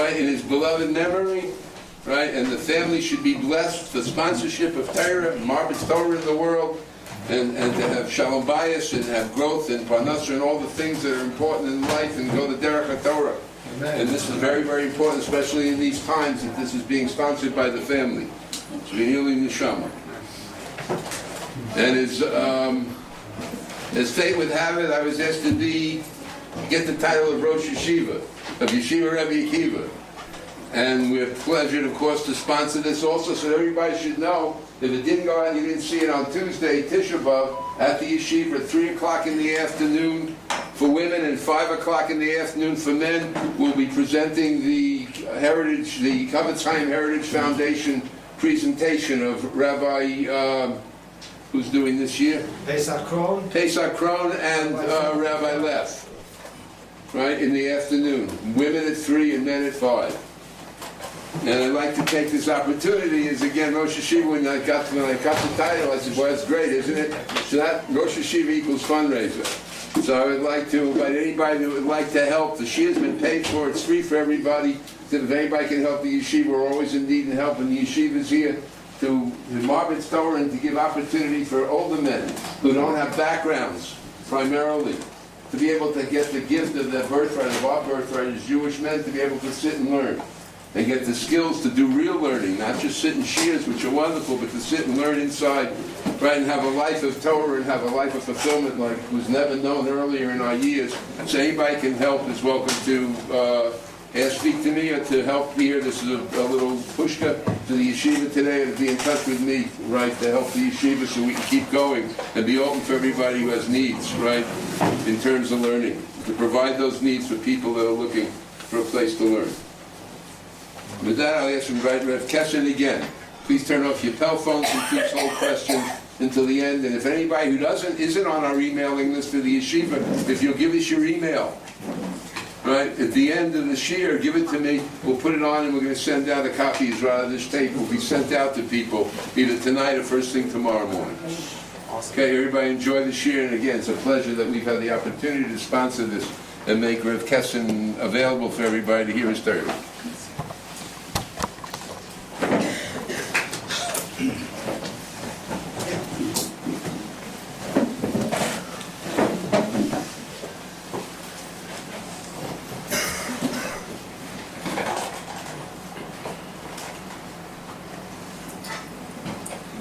right, in his beloved memory, right, and the family should be blessed, the sponsorship of Torah, Marbitz Torah in the world, and to have Shalom Bayis and have growth and Parnasser and all the things that are important in life and go to Derech HaTorah. And this is very, very important, especially in these times that this is being sponsored by the family. V'nili Neshama. And as fate would have it, I was asked to get the title of Rosh Yeshiva, of Yeshiva Rabbi Akiva. And we're pleasured, of course, to sponsor this also, so everybody should know, if it didn't go out and you didn't see it on Tuesday, Tisha B'Av, at the Yeshiva at 3 o'clock in the afternoon for women and 5 o'clock in the afternoon for men, we'll be presenting the Chavetz Chaim Heritage Foundation presentation of Rabbi, who's doing this year? Pesach Kron and Rabbi Leff, right, in the afternoon. Women at 3 and men at 5. And I'd like to take this opportunity, as again, Rosh Yeshiva, when I got the title, I said, boy, that's great, isn't it? So that Rosh Yeshiva equals fundraiser. So I would like to invite anybody that would like to help. The Shia has been paid for, it's free for everybody. So if anybody can help the Yeshiva, we're always in need of help, and the Yeshiva is here to Marbitz Torah and to give opportunity for older men who don't have backgrounds, primarily, to be able to get the gift of their birthright, of our birthright as Jewish men, to be able to sit and learn. And get the skills to do real learning, not just sit in shias, which are wonderful, but to sit and learn inside, right, and have a life of Torah and have a life of fulfillment like was never known earlier in our years. So anybody can help is welcome to speak to me or to help here. This is a little pushka to the yeshiva today, and to be in touch with me, right, to help the yeshiva so we can keep going and be open for everybody who has needs, right, in terms of learning, to provide those needs for people that are looking for a place to learn. With that, I'll ask Rabbi Kessin again. Please turn off your telephones and please hold questions until the end. And if anybody who isn't on our emailing list for the yeshiva, if you'll give us your email, right, at the end of the shiur, give it to me. We'll put it on and we're going to send out the copies. Rather, this tape will be sent out to people either tonight or first thing tomorrow morning. Awesome. Okay, everybody enjoy the shiur. And again, it's a pleasure that we've had the opportunity to sponsor this and make Rav Kessin available for everybody to hear his Torah.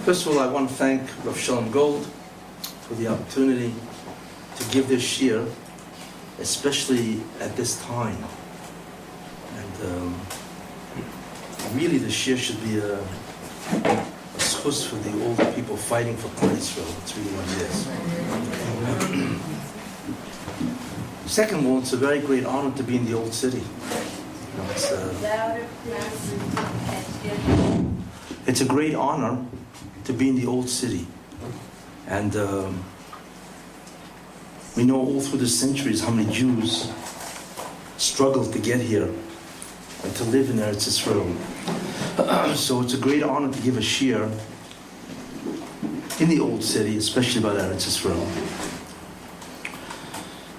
First of all, I want to thank Rav Shalom Gold for the opportunity to give this shiur, especially at this time. And really, the shiur should be a schus for the older people fighting for Klal Yisrael. That's really what it is. Second of all, it's a very great honor to be in the old city. It's a great honor to be in the old city. And we know all through the centuries how many Jews struggled to get here and to live in Eretz Yisrael. So it's a great honor to give a shiur in the old city, especially about Eretz Yisrael.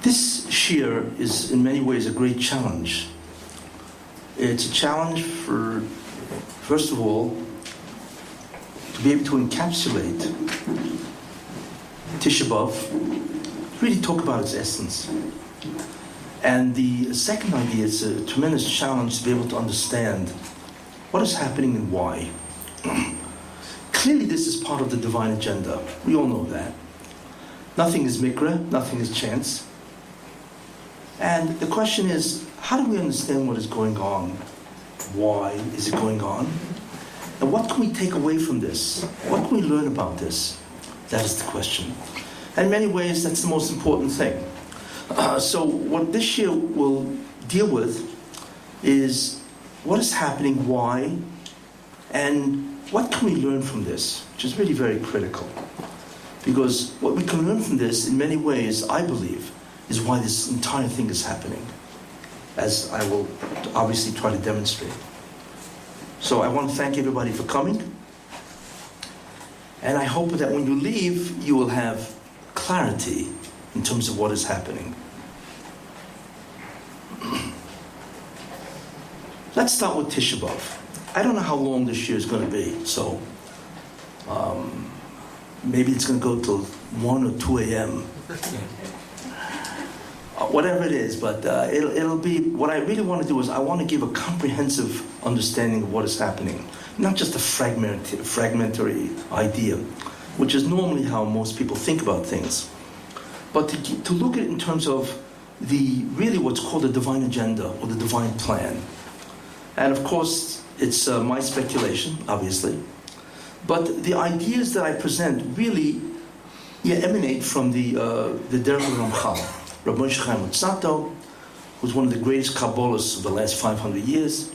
This shiur is in many ways a great challenge. It's a challenge for, first of all, to be able to encapsulate Tisha B'Av, really talk about its essence. And the second idea is a tremendous challenge to be able to understand what is happening and why. Clearly this is part of the divine agenda. We all know that. Nothing is mikra, nothing is chance. And the question is, how do we understand what is going on? Why is it going on? And what can we take away from this? What can we learn about this? That is the question. And in many ways, that's the most important thing. So what this shiur will deal with is what is happening, why, and what can we learn from this, which is really very critical. Because what we can learn from this, in many ways, I believe, is why this entire thing is happening, as I will obviously try to demonstrate. So I want to thank everybody for coming. And I hope that when you leave, you will have clarity in terms of what is happening. Let's start with Tisha B'Av. I don't know how long this year is going to be, so maybe it's going to go till 1 or 2 a.m. Whatever it is, but it'll be, what I really want to do is I want to give a comprehensive understanding of what is happening, not just a fragmentary idea, which is normally how most people think about things, but to look at it in terms of really what's called the divine agenda or the divine plan. And of course, it's my speculation, obviously, but the ideas that I present really emanate from the Derech Ramchal, Rabbi Moshe Chaim Luzzatto, who's one of the greatest Kabbalists of the last 500 years,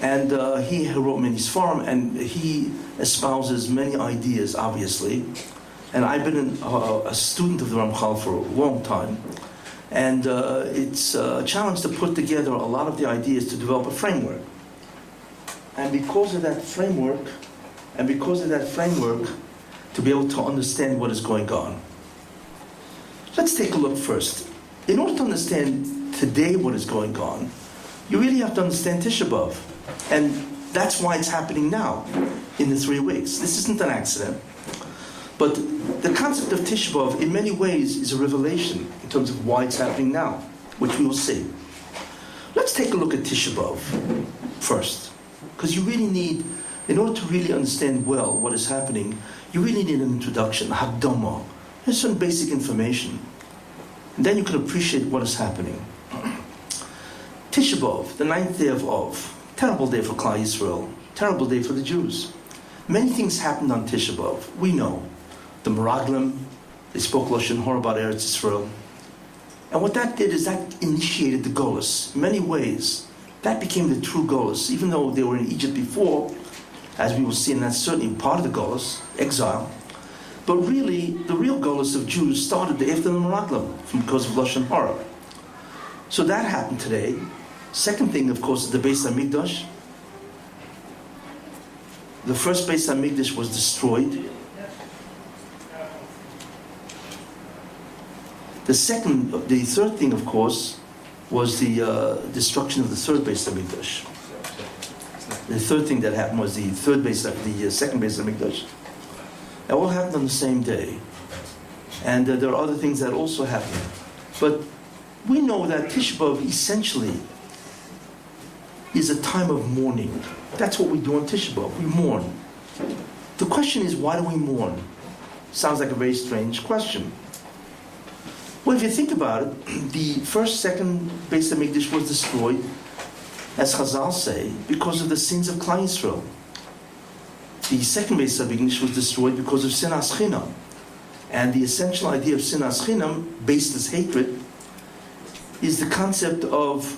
and he wrote many Sfarim, and he espouses many ideas, obviously, and I've been a student of the Ramchal for a long time, and it's a challenge to put together a lot of the ideas to develop a framework. And because of that framework, to be able to understand what is going on. Let's take a look first. In order to understand today what is going on, you really have to understand Tisha B'Av. And that's why it's happening now, in the 3 weeks. This isn't an accident. But the concept of Tisha B'Av, in many ways, is a revelation in terms of why it's happening now, which we will see. Let's take a look at Tisha B'Av first. Because you really need, in order to really understand well what is happening, you really need an introduction, a Hakdama. There's some basic information. And then you can appreciate what is happening. Tisha B'Av, the 9th day of Av, terrible day for Klal Yisrael, terrible day for the Jews. Many things happened on Tisha B'Av. We know. The Meraglim, they spoke Lashon Hara about Eretz Yisrael. And what that did is that initiated the Golus. In many ways, that became the true Golus. Even though they were in Egypt before, as we will see, and that's certainly part of the Golus, exile. But really, the real Golus of Jews started after the Meraglim, because of Lashon Hara. So that happened today. Second thing, of course, is the Beis HaMikdash. The first Beis HaMikdash was destroyed. The third thing, of course, was the destruction of the third Beis HaMikdash. The third thing that happened was the second Beis HaMikdash. It all happened on the same day. And there are other things that also happened. But we know that Tisha B'Av essentially is a time of mourning. That's what we do on Tisha B'Av. We mourn. The question is, why do we mourn? Sounds like a very strange question. Well, if you think about it, the second Beis HaMikdash was destroyed, as Chazal say, because of the sins of Klal Yisrael. The second Beis HaMikdash was destroyed because of Sinas Chinam. And the essential idea of Sinas Chinam, based as hatred, is the concept of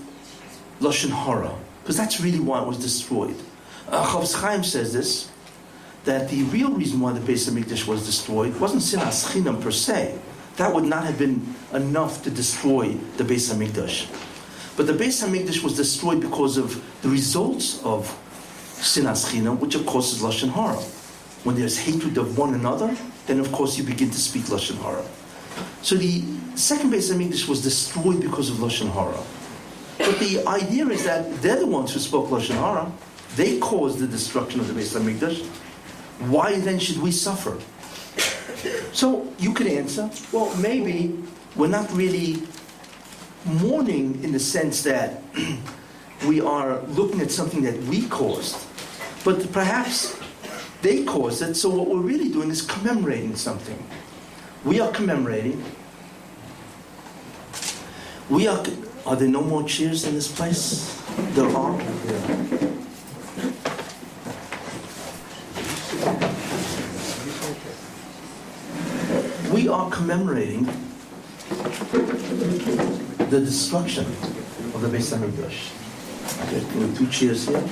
Lashon Hara, because that's really why it was destroyed. Chofetz Chaim says this, that the real reason why the Beis HaMikdash was destroyed wasn't Sinas Chinam per se. That would not have been enough to destroy the Beis HaMikdash. But the Beis HaMikdash was destroyed because of the results of Sinas Chinam, which of course is Lashon Hara. When there's hatred of one another, then of course you begin to speak Lashon Hara. So the second Beis HaMikdash was destroyed because of Lashon Hara. But the idea is that they're the ones who spoke Lashon Hara. They caused the destruction of the Beis HaMikdash. Why then should we suffer? So you could answer, well, maybe we're not really mourning in the sense that we are looking at something that we caused, but perhaps they caused it, so what we're really doing is commemorating something. We are commemorating. Are there no more cheers in this place? There are? Yeah. We are commemorating the destruction of the Beis HaMikdash. Okay, 2 cheers here,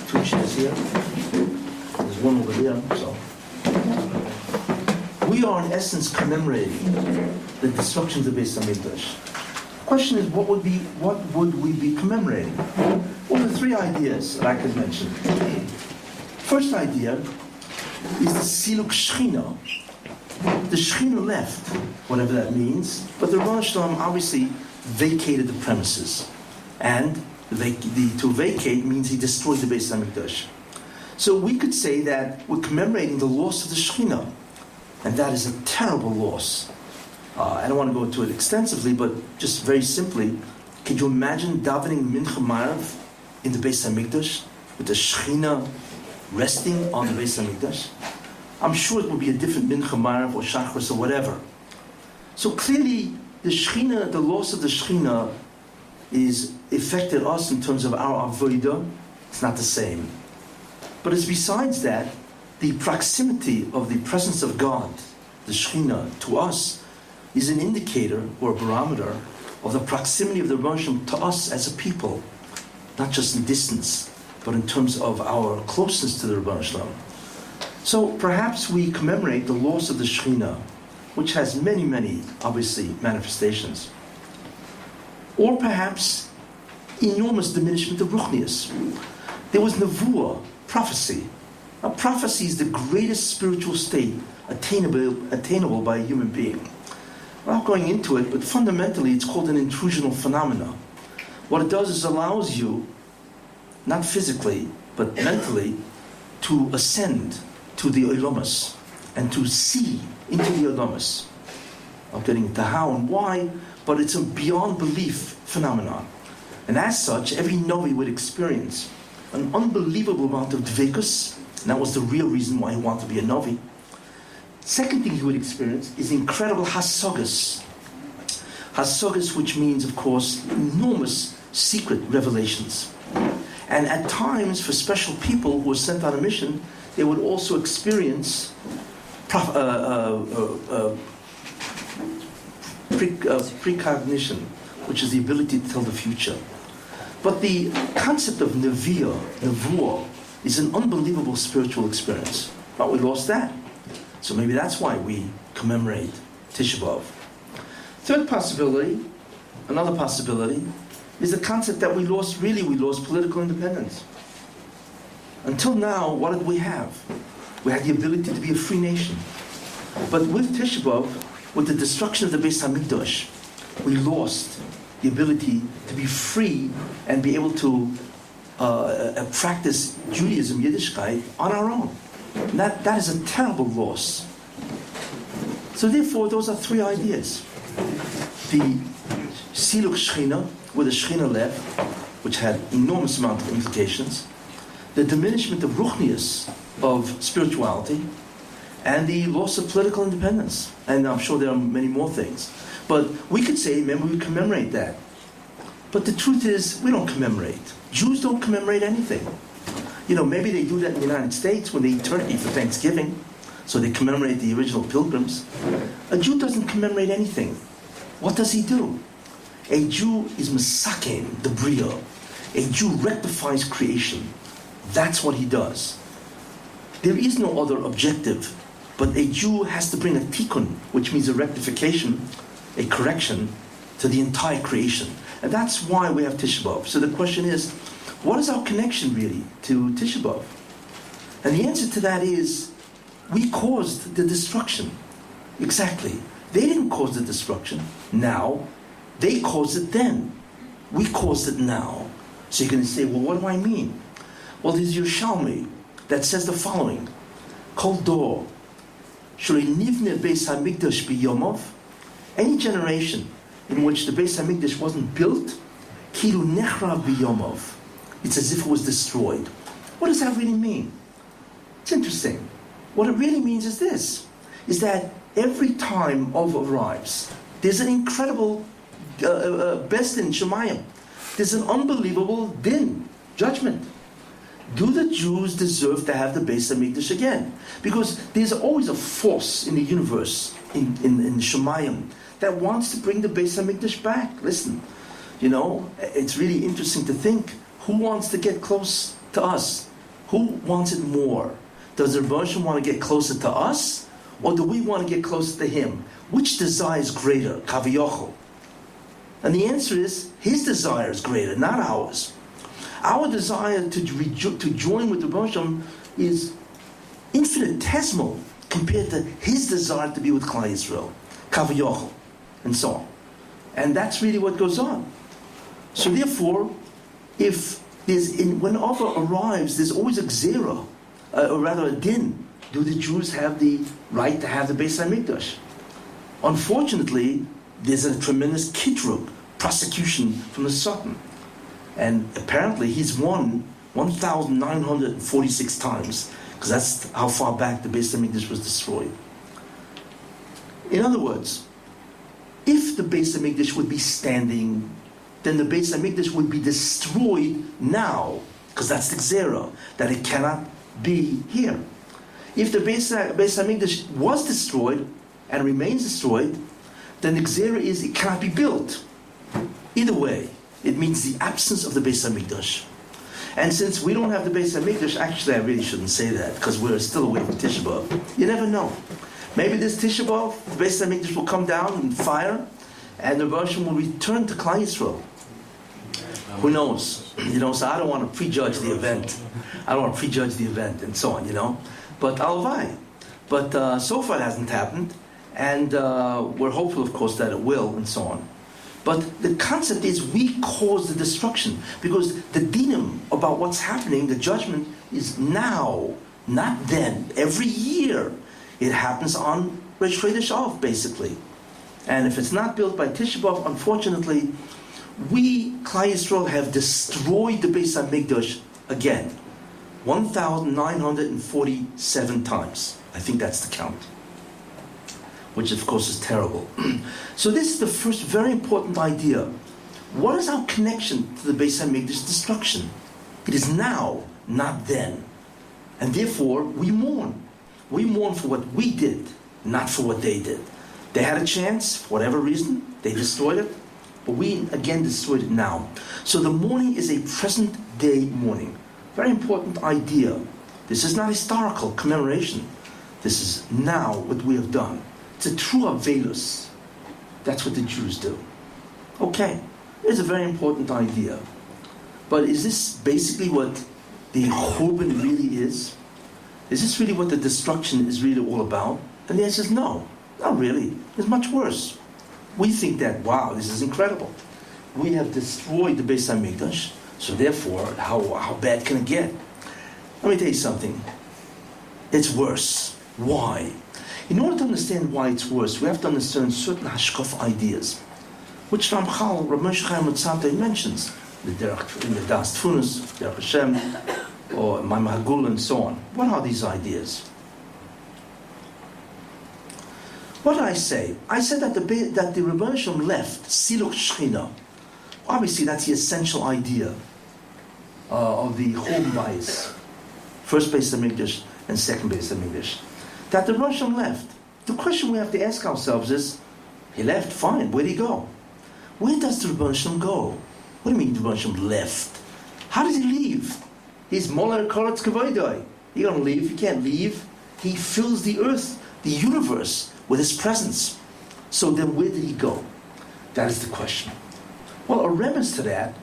2 cheers here. There's one over there. So we are in essence commemorating the destruction of the Beis HaMikdash. The question is, what would we be commemorating? Well, there are 3 ideas that I could mention. First idea is the Siluk Shechina. The Shechina left, whatever that means, but the Rosh Hashanah obviously vacated the premises. And To vacate means he destroyed the Beis Hamikdash. So we could say that we're commemorating the loss of the Shekhinah, and that is a terrible loss. I don't want to go into it extensively, but just very simply, could you imagine davening Mincha Marav in the Beis Hamikdash with the Shekhinah resting on the Beis Hamikdash? I'm sure it would be a different Mincha Marav or Shachris or whatever. So clearly, the Shekhinah, the loss of the Shekhinah, is affected us in terms of our avodah. It's not the same. But it's besides that, the proximity of the presence of God, the Shekhinah, to us, is an indicator or a barometer of the proximity of the Rebbe to us as a people, not just in distance, but in terms of our closeness to the Rebbe. So perhaps we commemorate the loss of the Shekhinah, which has many, many, obviously, manifestations. Or perhaps enormous diminishment of Ruchnius. There was Nevuah, prophecy. Now, prophecy is the greatest spiritual state attainable by a human being. I'm not going into it, but fundamentally it's called an intrusional phenomena. What it does is allows you, not physically, but mentally, to ascend to the Olamas and to see into the Olamas. I'm getting into how and why, but it's a beyond belief phenomenon. And as such, every Novi would experience an unbelievable amount of dvekus, and that was the real reason why he wanted to be a Novi. Second thing he would experience is incredible hasagas. Hasagas, which means, of course, enormous secret revelations. And at times, for special people who were sent on a mission, they would also experience precognition, which is the ability to tell the future. But the concept of nevuah, is an unbelievable spiritual experience. But we lost that. So maybe that's why we commemorate Tisha B'Av. Third possibility, another possibility, is the concept that we lost political independence. Until now, what did we have? We had the ability to be a free nation. But with Tisha B'Av, with the destruction of the Beis Hamikdash, we lost the ability to be free and be able to practice Judaism, Yiddishkeit, on our own. And that is a terrible loss. So therefore, those are three ideas. The Siluk Shechina, where the Shechina left, which had enormous amount of implications. The diminishment of Ruchnius, of spirituality, and the loss of political independence. And I'm sure there are many more things. But we could say, remember, we commemorate that. But the truth is, we don't commemorate. Jews don't commemorate anything. You know, maybe they do that in the United States when they eat turkey for Thanksgiving, so they commemorate the original pilgrims. A Jew doesn't commemorate anything. What does he do? A Jew is misaken, the bria. A Jew rectifies creation. That's what he does. There is no other objective, but a Jew has to bring a tikkun, which means a rectification, a correction to the entire creation. And that's why we have Tisha B'Av. So the question is, what is our connection really to Tisha B'Av? And the answer to that is, we caused the destruction. Exactly. They didn't cause the destruction. Now, they caused it then. We caused it now. So you're going to say, well, what do I mean? Well, there's Yerushalmi that says the following: Kol dor, shrei nivne Beis Hamikdash biyomov, any generation in which the Beis Hamikdash wasn't built, kilu nechrav biyomov, it's as if it was destroyed. What does that really mean? It's interesting. What it really means is this, is that every time Ov arrives, there's an incredible best in Shemayim. There's an unbelievable din, judgment. Do the Jews deserve to have the Beis Hamikdash again? Because there's always a force in the universe, in Shemayim, that wants to bring the Beis Hamikdash back. Listen, you know, it's really interesting to think, who wants to get close to us? Who wants it more? Does the Rebbe want to get closer to us? Or do we want to get closer to him? Which desire is greater? Kaviyochel. And the answer is, his desire is greater, not ours. Our desire to join with the Rebbe is infinitesimal compared to his desire to be with Klal Yisrael, Kaviyochel, and so on. And that's really what goes on. So therefore, whenever arrives, there's always a gzera, or rather a din. Do the Jews have the right to have the Beis HaMikdash? Unfortunately, there's a tremendous kitrug, prosecution from the Sultan. And apparently he's won 1,946 times, because that's how far back the Beis HaMikdash was destroyed. In other words, if the Beis HaMikdash would be standing, then the Beis HaMikdash would be destroyed now, because that's the Gzera, that it cannot be here. If the Beis HaMikdash was destroyed and remains destroyed, then the Gzera is it cannot be built. Either way, it means the absence of the Beis HaMikdash. And since we don't have the Beis HaMikdash, actually I really shouldn't say that, because we're still away from Tisha B'Av. You never know. Maybe this Tisha B'Av, the Beis HaMikdash will come down in fire, and the Russian will return to Klal Yisrael. Who knows? So I don't want to prejudge the event. And so on, But Alvai. But so far it hasn't happened, and we're hopeful, of course, that it will, and so on. But the concept is we cause the destruction, because the dinim about what's happening, the judgment, is now, not then. Every year it happens on Rosh Chodesh Av, basically. And if it's not built by Tisha B'Av, unfortunately, we, Klal Yisrael, have destroyed the Beis HaMikdash again. 1,947 times. I think that's the count. Which, of course, is terrible. So this is the first very important idea. What is our connection to the Beis HaMikdash destruction? It is now, not then. And therefore, we mourn. We mourn for what we did, not for what they did. They had a chance, for whatever reason, they destroyed it, but we, again, destroyed it now. So the mourning is a present-day mourning. Very important idea. This is not historical commemoration. This is now what we have done. It's a true avelus. That's what the Jews do. Okay, it's a very important idea. But is this basically what the Churban really is? Is this really what the destruction is really all about? And the answer is no, not really. It's much worse. We think that, wow, this is incredible. We have destroyed the Beis HaMikdash, so therefore, how bad can it get? Let me tell you something. It's worse. Why? In order to understand why it's worse, we have to understand certain hashkaf ideas, which Ramchal, Rabbi Moshe Chaim Luzzatto mentions in the Das Tfunos, Derech Hashem, or Maimar Hagul, and so on. What are these ideas? What did I say? I said that the Rebbeinu Shalom left Siluk Shechina. Obviously, that's the essential idea of the Churban Bayis, first Beis HaMikdash and second Beis HaMikdash. That the Rebbeinu Shalom left. The question we have to ask ourselves is, he left, fine, where'd he go? Where does the Rebbeinu Shalom go? What do you mean the Rebbeinu Shalom left? How does he leave? He's Moler Koretz Kavoidoi. He don't leave, he can't leave. He fills the earth, the universe, with his presence. So then where did he go? That is the question. Well, a reference to that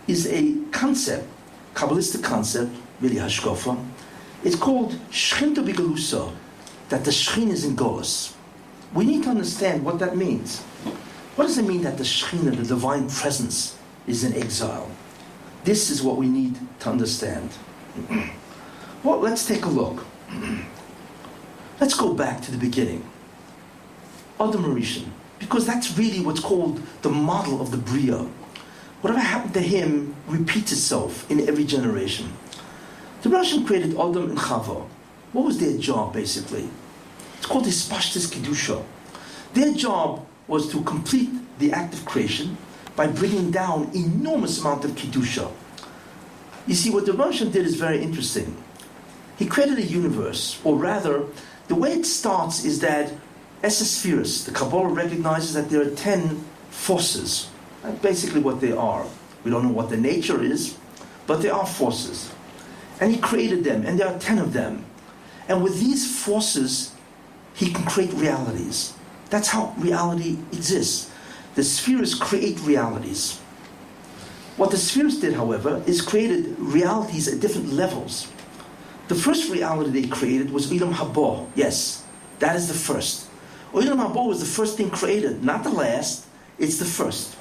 is a concept, Kabbalistic concept, really hashkafa. It's called Shchinta B'Galusa, that the Shechin is in Golus. We need to understand what that means. What does it mean that the Shekhinah, the divine presence, is in exile? This is what we need to understand. Well, let's take a look. Let's go back to the beginning. Adam Rishon, because that's really what's called the model of the Bria. Whatever happened to him repeats itself in every generation. The Russian created Adam and Chava. What was their job, basically? It's called Hispashtis Kedusha. Their job was to complete the act of creation by bringing down enormous amount of Kedusha. You see, what the Russian did is very interesting. He created a universe, or rather, the way it starts is that Esespheres, the Kabbalah recognizes that there are 10 forces. That's basically what they are. We don't know what their nature is, but they are forces. And he created them, and there are 10 of them. And with these forces, he can create realities. That's how reality exists. The spheres create realities. What the spheres did, however, is created realities at different levels. The first reality they created was Olam Haba. Yes, that is the first. Olam Haba was the first thing created, not the last, it's the first.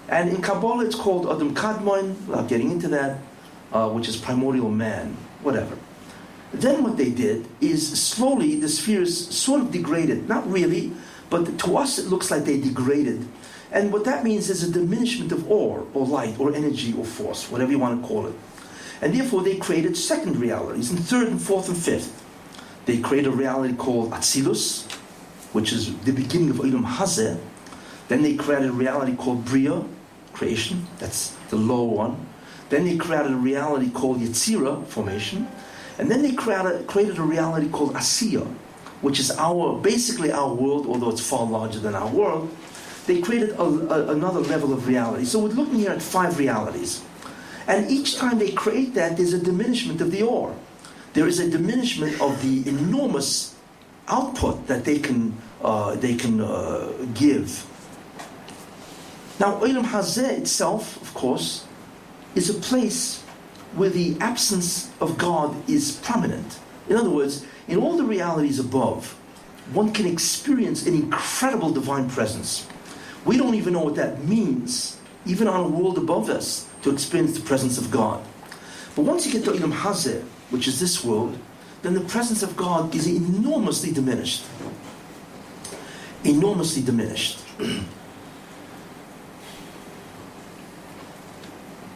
And in Kabbalah it's called Adam Kadmon, without getting into that, which is primordial man, whatever. Then what they did is slowly the spheres sort of degraded. Not really, but to us it looks like they degraded. And what that means is a diminishment of or light, or energy, or force, whatever you want to call it. And therefore they created second realities, in third and fourth and fifth. They created a reality called Atzilus, which is the beginning of Olam Hazeh. Then they created a reality called Bria, creation, that's the lower one. Then they created a reality called Yetzirah, formation. And then they created a reality called Asiya, which is basically our world, although it's far larger than our world. They created another level of reality. So we're looking here at 5 realities. And each time they create that, there's a diminishment of the or. There is a diminishment of the enormous output that they can give. Now, Olam Hazeh itself, of course, is a place where the absence of God is prominent. In other words, in all the realities above, one can experience an incredible divine presence. We don't even know what that means, even on a world above us, to experience the presence of God. But once you get to Olam Hazeh, which is this world, then the presence of God is enormously diminished. Enormously diminished.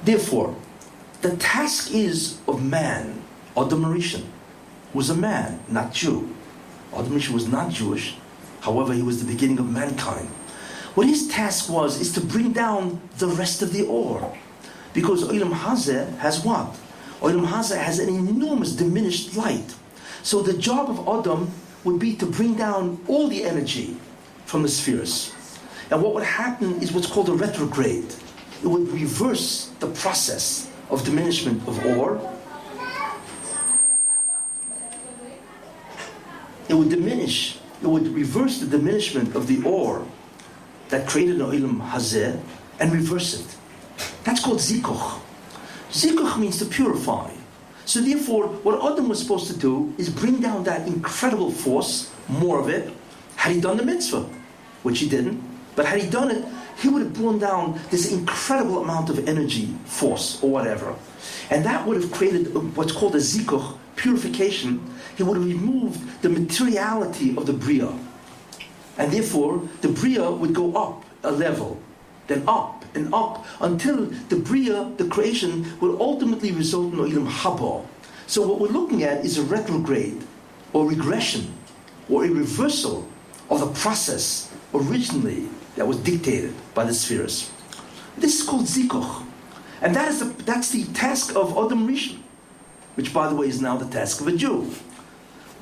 Therefore, the task is of man, Adam Rishon, who was a man, not Jew. Adam Rishon was not Jewish, however, he was the beginning of mankind. What his task was is to bring down the rest of the or. Because Olam Hazeh has what? Olam Hazeh has an enormous diminished light. So the job of Adam would be to bring down all the energy from the spheres. And what would happen is what's called a retrograde. It would reverse the process of diminishment of or. It would reverse the diminishment of the or that created an Olam Hazeh and reverse it. That's called zikuch. Zikuch means to purify. So therefore, what Adam was supposed to do is bring down that incredible force, more of it, had he done the mitzvah, which he didn't. But had he done it, he would have brought down this incredible amount of energy, force, or whatever. And that would have created what's called a zikuch, purification. He would have removed the materiality of the Bria. And therefore, the Bria would go up a level, then up and up, until the Bria, the creation, will ultimately result in Olam Haba. So what we're looking at is a retrograde, or regression, or a reversal of the process originally that was dictated by the spheres. This is called zikuch. And that's the task of Adam Rishon, which, by the way, is now the task of a Jew.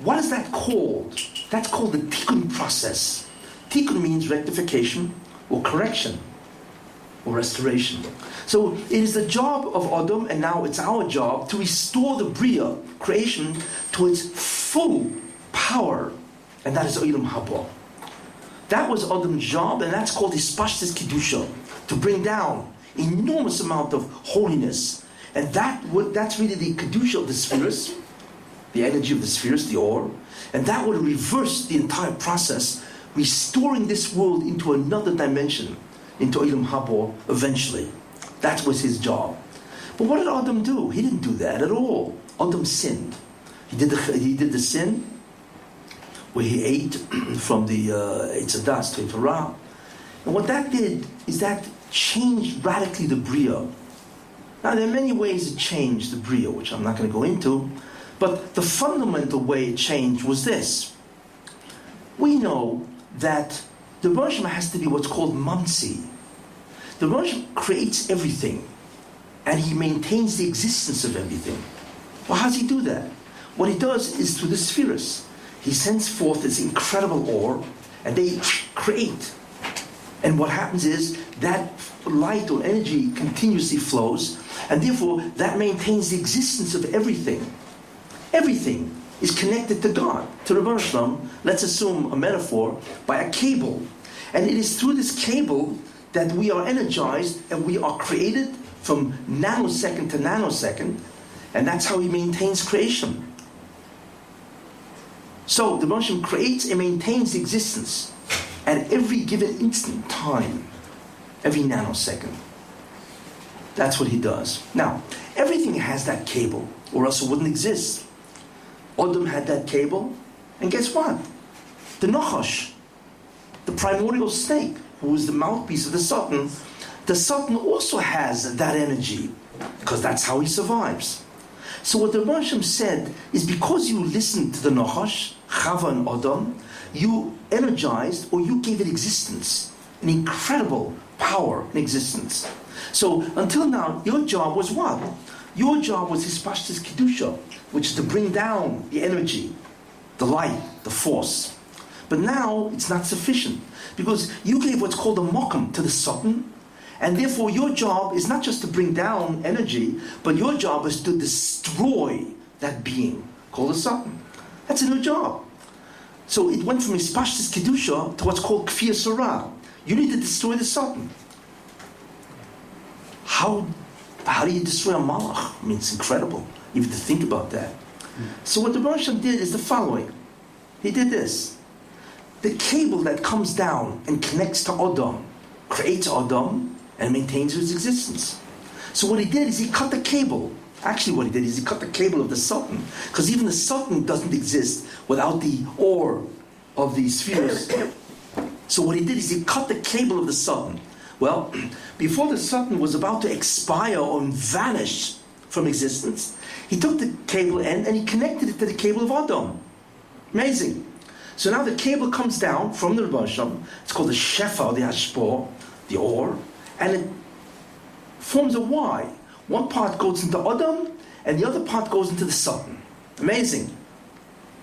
What is that called? That's called the tikkun process. Tikkun means rectification or correction or restoration. So it is the job of Adam, and now it's our job, to restore the Bria, creation, to its full power, and that is Olam Haba. That was Adam's job, and that's called Hispashtis Kedusha, to bring down enormous amount of holiness. And that's really the Kedusha of the spheres, the energy of the spheres, the or, and that would reverse the entire process, restoring this world into another dimension, into Olam Haba eventually. That was his job. But what did Adam do? He didn't do that at all. Adam sinned. He did the sin where he ate from the Eitz Hadas, to Torah. And what that did is that changed radically the Bria. Now there are many ways it changed the Bria, which I'm not going to go into, but the fundamental way it changed was this. We know that the Rosh has to be what's called Mamsi. The Rosh creates everything, and he maintains the existence of everything. Well, how does he do that? What he does is through the spheres. He sends forth this incredible or, and they create. And what happens is that light or energy continuously flows, and therefore that maintains the existence of everything. Everything is connected to God, to Rabbi Shalom, let's assume a metaphor, by a cable. And it is through this cable that we are energized and we are created from nanosecond to nanosecond, and that's how he maintains creation. So the Rebbe creates and maintains the existence at every given instant time. every nanosecond. That's what he does. Now, everything has that cable, or else it wouldn't exist. Adam had that cable, and guess what? The Nachash, the primordial snake, who was the mouthpiece of the Satan also has that energy, because that's how he survives. So what the Rasham said is, because you listened to the Nachash, Chava and Adam, you energized, or you gave it existence, an incredible power and existence. So until now, your job was what? Your job was Hispashtis Kedusha, which is to bring down the energy, the light, the force. But now it's not sufficient, because you gave what's called a mokum to the Satan, and therefore your job is not just to bring down energy, but your job is to destroy that being called the Satan. That's a new job. So it went from Hispashtis Kedusha to what's called Kfir Sarah. You need to destroy the Satan. How do you destroy a malach? I mean, it's incredible even to think about that. So what the Rosh did is the following. He did this. The cable that comes down and connects to Adam creates Adam and maintains his existence. So what he did is he cut the cable. Actually what he did is he cut the cable of the Satan, because even the Satan doesn't exist without the ore of the spheres. So what he did is he cut the cable of the Satan. Well, before the Satan was about to expire or vanish from existence, he took the cable end and he connected it to the cable of Adam. Amazing. So now the cable comes down from the Rebbe Hashem. It's called the Shefa, the Hashpor, the ore, and it forms a Y. One part goes into Adam, and the other part goes into the Satan. Amazing.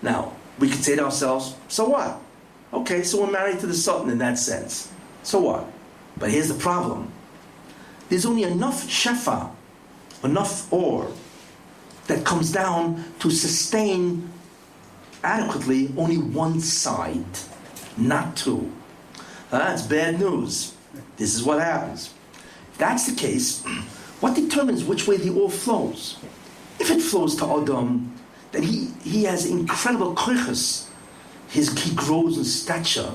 Now, we could say to ourselves, so what? Okay, so we're married to the Satan in that sense. So what? But here's the problem. There's only enough shefa, enough ore, that comes down to sustain adequately only one side, not two. That's bad news. This is what happens. If that's the case, what determines which way the ore flows? If it flows to Adam, then he has incredible koiches. He grows in stature.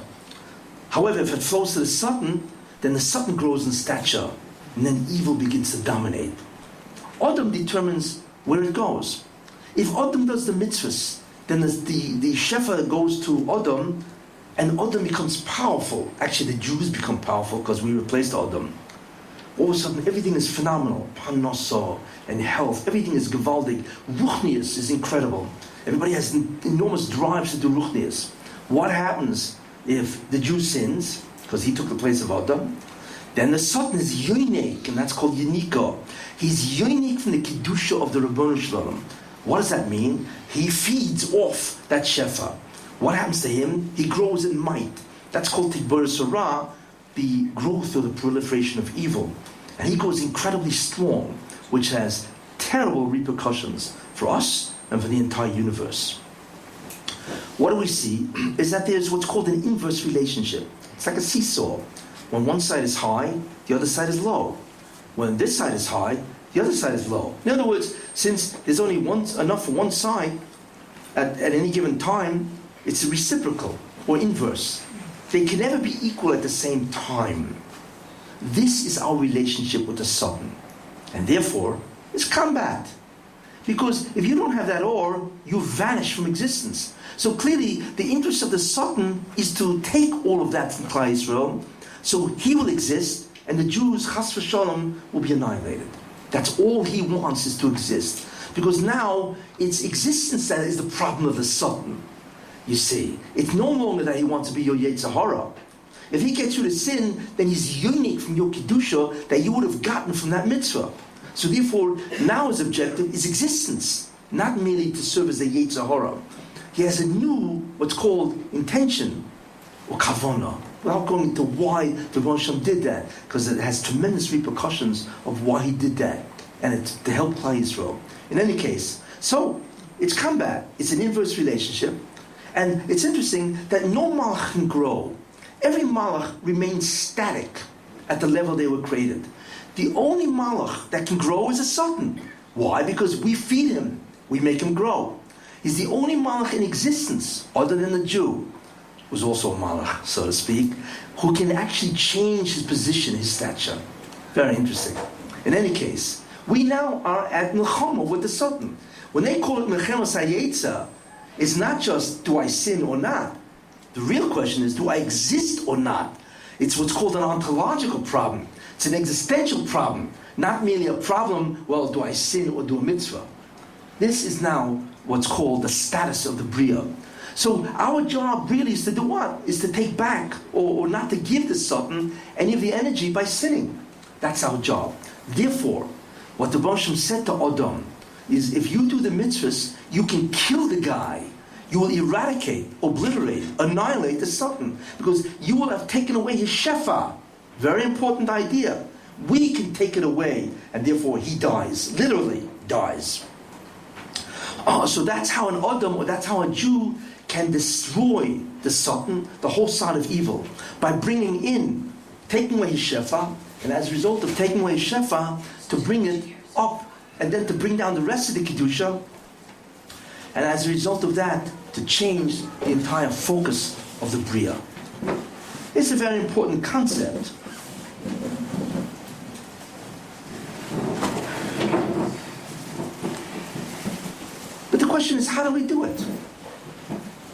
However, if it flows to the Satan, then the Satan grows in stature, and then evil begins to dominate. Adam determines where it goes. If Adam does the mitzvahs, then the Shefa goes to Adam, and Adam becomes powerful. Actually, the Jews become powerful because we replaced Adam. All of a sudden, everything is phenomenal. Parnasa and health, everything is gewaldig. Ruchnius is incredible. Everybody has enormous drives to do Ruchnius. What happens if the Jew sins, because he took the place of Adam? Then the Satan is unique, and that's called Yunika. He's unique from the Kedusha of the Rabbanu Shalom. What does that mean? He feeds off that Shefa. What happens to him? He grows in might. That's called Tikbar Sarah, the growth or the proliferation of evil. And he grows incredibly strong, which has terrible repercussions for us and for the entire universe. What do we see is that there's what's called an inverse relationship. It's like a seesaw. When one side is high, the other side is low. When this side is high, the other side is low. In other words, since there's only enough for one side at any given time, it's reciprocal or inverse. They can never be equal at the same time. This is our relationship with the Satan. And therefore, it's combat. Because if you don't have that ore, you vanish from existence. So clearly, the interest of the Satan is to take all of that from Klal Yisrael, so he will exist, and the Jews, chas v'shalom, will be annihilated. That's all he wants, is to exist. Because now, it's existence that is the problem of the Satan. You see, it's no longer that he wants to be your Yetzer Hara. If he gets you to sin, then he's unique from your Kedusha that you would have gotten from that mitzvah. So therefore, now his objective is existence, not merely to serve as a Yetzer Hara. He has a new, what's called intention, or kavana. Without going into why the Rosh did that, because it has tremendous repercussions of why he did that, and it's to help Klal Yisrael. In any case, so it's combat. It's an inverse relationship, and it's interesting that no malach can grow. Every malach remains static at the level they were created. The only malach that can grow is a Satan. Why? Because we feed him. We make him grow. He's the only malach in existence, other than the Jew, who's also a malach, so to speak. who can actually change his position, his stature. Very interesting. In any case, we now are at Milchama with the Satan. When they call it Milchemas HaYetzer, it's not just do I sin or not. The real question is, do I exist or not? It's what's called an ontological problem. It's an existential problem, not merely a problem, well, do I sin or do a mitzvah? This is now what's called the status of the Bria. So our job really is to do what? Is to take back or not to give the Satan any of the energy by sinning. That's our job. Therefore, what the Baruch Shem said to Adam is, if you do the mitzvahs, you can kill the guy. You will eradicate, obliterate, annihilate the Satan, because you will have taken away his shefa. Very important idea. We can take it away, and therefore he dies, literally dies. So that's how an Adam, or that's how a Jew can destroy the Satan, the whole side of evil, by bringing in, taking away his shefa, and as a result of taking away his shefa, to bring it up, and then to bring down the rest of the Kedusha, and as a result of that, to change the entire focus of the Bria. It's a very important concept. But the question is, how do we do it?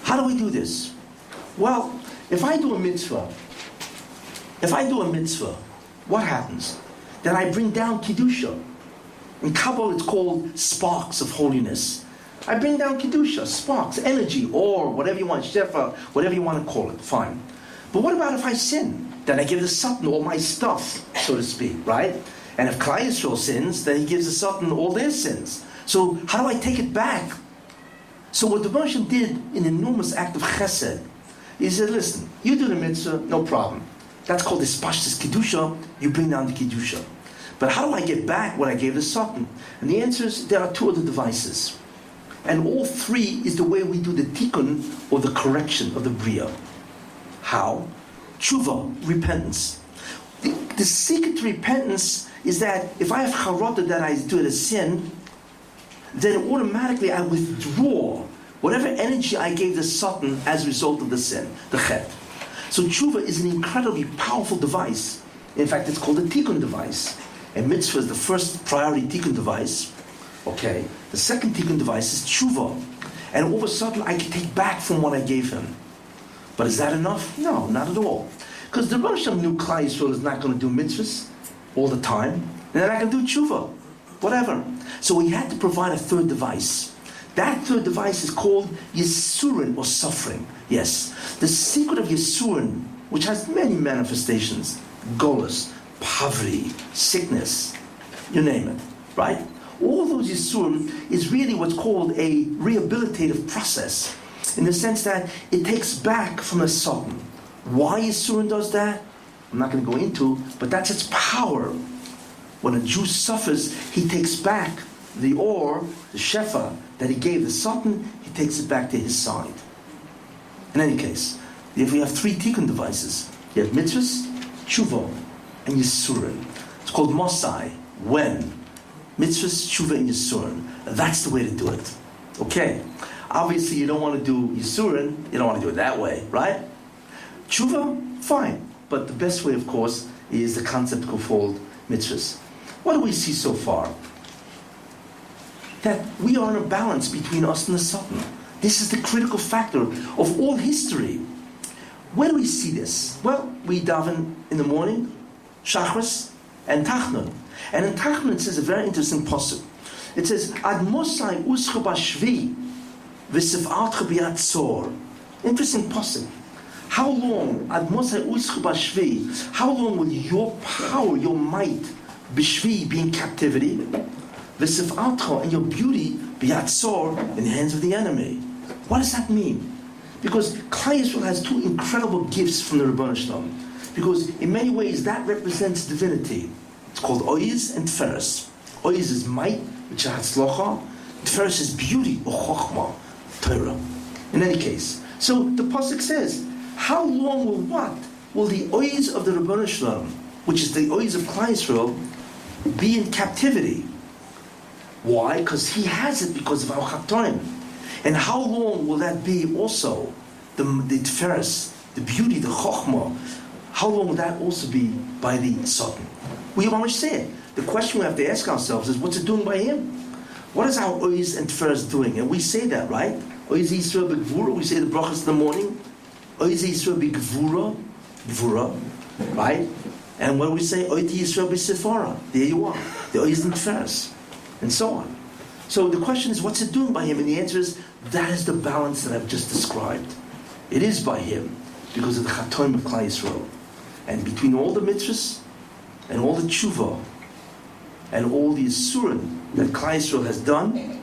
How do we do this? Well, if I do a mitzvah, what happens? Then I bring down Kedusha. In Kabbalah it's called sparks of holiness. I bring down Kedusha, sparks, energy, or whatever you want, Shefa, whatever you want to call it, fine. But what about if I sin? Then I give the Satan all my stuff, so to speak, right? And if Klal Yisrael sins, then he gives the Satan all their sins. So how do I take it back? So what the Baruch Shem did, an enormous act of chesed, he said, listen, you do the mitzvah, no problem. That's called Ispashtis Kedusha, you bring down the Kedusha. But how do I get back what I gave the Satan? And the answer is, there are two other devices. And all three is the way we do the tikkun, or the correction of the Bria. How? Tshuva, repentance. The secret to repentance is that if I have charata that I do a sin, then automatically I withdraw whatever energy I gave the Satan as a result of the sin, the chet. So tshuva is an incredibly powerful device. In fact, it's called a tikkun device. And mitzvah is the first priority tikkun device. Okay. The second tikkun device is tshuva. And all of a sudden I can take back from what I gave him. But is that enough? No, not at all. Because the Baruch Shem knew Klal Yisrael is not going to do mitzvahs all the time. And then I can do tshuva. Whatever. So we had to provide a third device. That third device is called Yisurin, or suffering. Yes. The secret of Yisurin, which has many manifestations, golus, poverty, sickness, you name it, right? All those Yisurim is really what's called a rehabilitative process, in the sense that it takes back from the Satan. Why Yisurim does that, I'm not going to go into, but that's its power. When a Jew suffers, he takes back the or, the shefa, that he gave the Satan, he takes it back to his side. In any case, if we have three tikkun devices, you have mitzvahs, tshuva, and yisurin. It's called Mosai, when. Mitzvahs, tshuva, and yisurin. That's the way to do it. Okay. Obviously, you don't want to do yisurin, you don't want to do it that way, right? Tshuva, fine. But the best way, of course, is the concept called mitzvahs. What do we see so far? That we are in a balance between us and the Satan. This is the critical factor of all history. Where do we see this? Well, we daven in the morning, Shachris, and Tachnun. And in Tachnun it says a very interesting pasuk. It says, Ad Mosai uscha bashvi v'sif'atcha b'yatzor. Interesting pasuk. How long, Ad Mosai uscha bashvi, how long will your power, your might, b'shvi, be in captivity, v'sif'atcha, and your beauty, b'yatzor, in the hands of the enemy? What does that mean? Because Klal Yisrael has two incredible gifts from the Rebbeinu Shalom. Because in many ways that represents divinity. It's called Oiz and Tferes. Oiz is might, which is Hatzlocha. Tferes is beauty, or Chochmah, Torah. In any case, so the pasuk says, how long will what? Will the Oiz of the Rebbeinu Shalom, which is the Oiz of Klal Yisrael, be in captivity? Why? Because he has it because of our Chatoim. And how long will that be also? The Tferes, the beauty, the Chochmah. how long will that also be by the Satan? We always say it. The question we have to ask ourselves is, what's it doing by him? What is our Oiz and Tfers doing? And we say that, right? Oiz Yisrael b'Gvura, we say the brachas in the morning. Oiz Yisrael b'Gvura, Gvura, right? And what do we say? Oiz Yisrael b'Sefara. There you are. The Oiz and Tfers. And so on. So the question is, what's it doing by him? And the answer is, that is the balance that I've just described. It is by him, because of the Chatoim of Klal Yisrael. And between all the mitzvahs, and all the tshuva, and all the isurim that Klal Yisrael has done,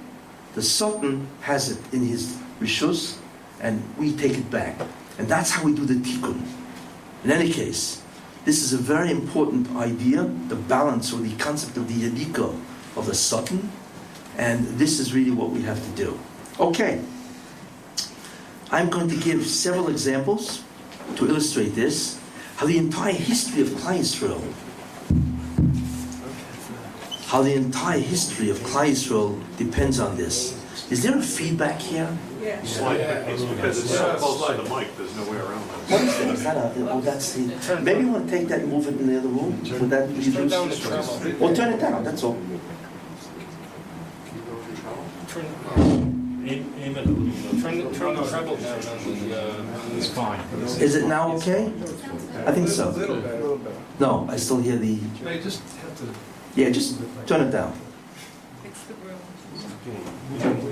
the Sultan has it in his rishus, and we take it back. And that's how we do the tikkun. In any case, this is a very important idea, the balance or the concept of the yadika of the Sultan, and this is really what we have to do. Okay, I'm going to give several examples to illustrate this, how the entire history of Klal Yisrael depends on this. Is there a feedback here? Yeah. Because it's so close to the mic, there's no way around that. What is that? Is that that's the... Maybe you want to take that and move it in the other room? Would that be Turn down the used? treble. Or turn it down, that's all. Turn the treble down on the... It's fine. Is it now okay? I think so. No, I still hear the... They just have to. Yeah, just turn it down. Fix the room.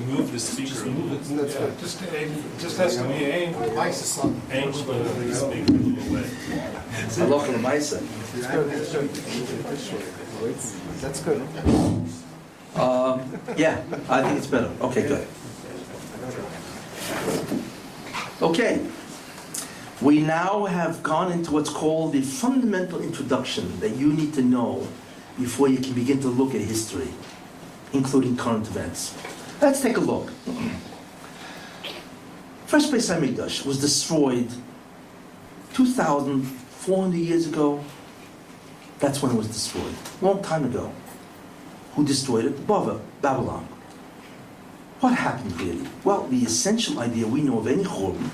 Move the speaker. That's good. Just has to be aimed. Nice or something. Aim the speaker a little away. I love the Maisa. That's good. Yeah, I think it's better. Okay, good. Okay. We now have gone into what's called the fundamental introduction that you need to know before you can begin to look at history, including current events. Let's take a look. First Beis HaMikdash was destroyed 2,400 years ago. That's when it was destroyed. Long time ago. Who destroyed it? Babylon. What happened really? Well, the essential idea we know of any Churban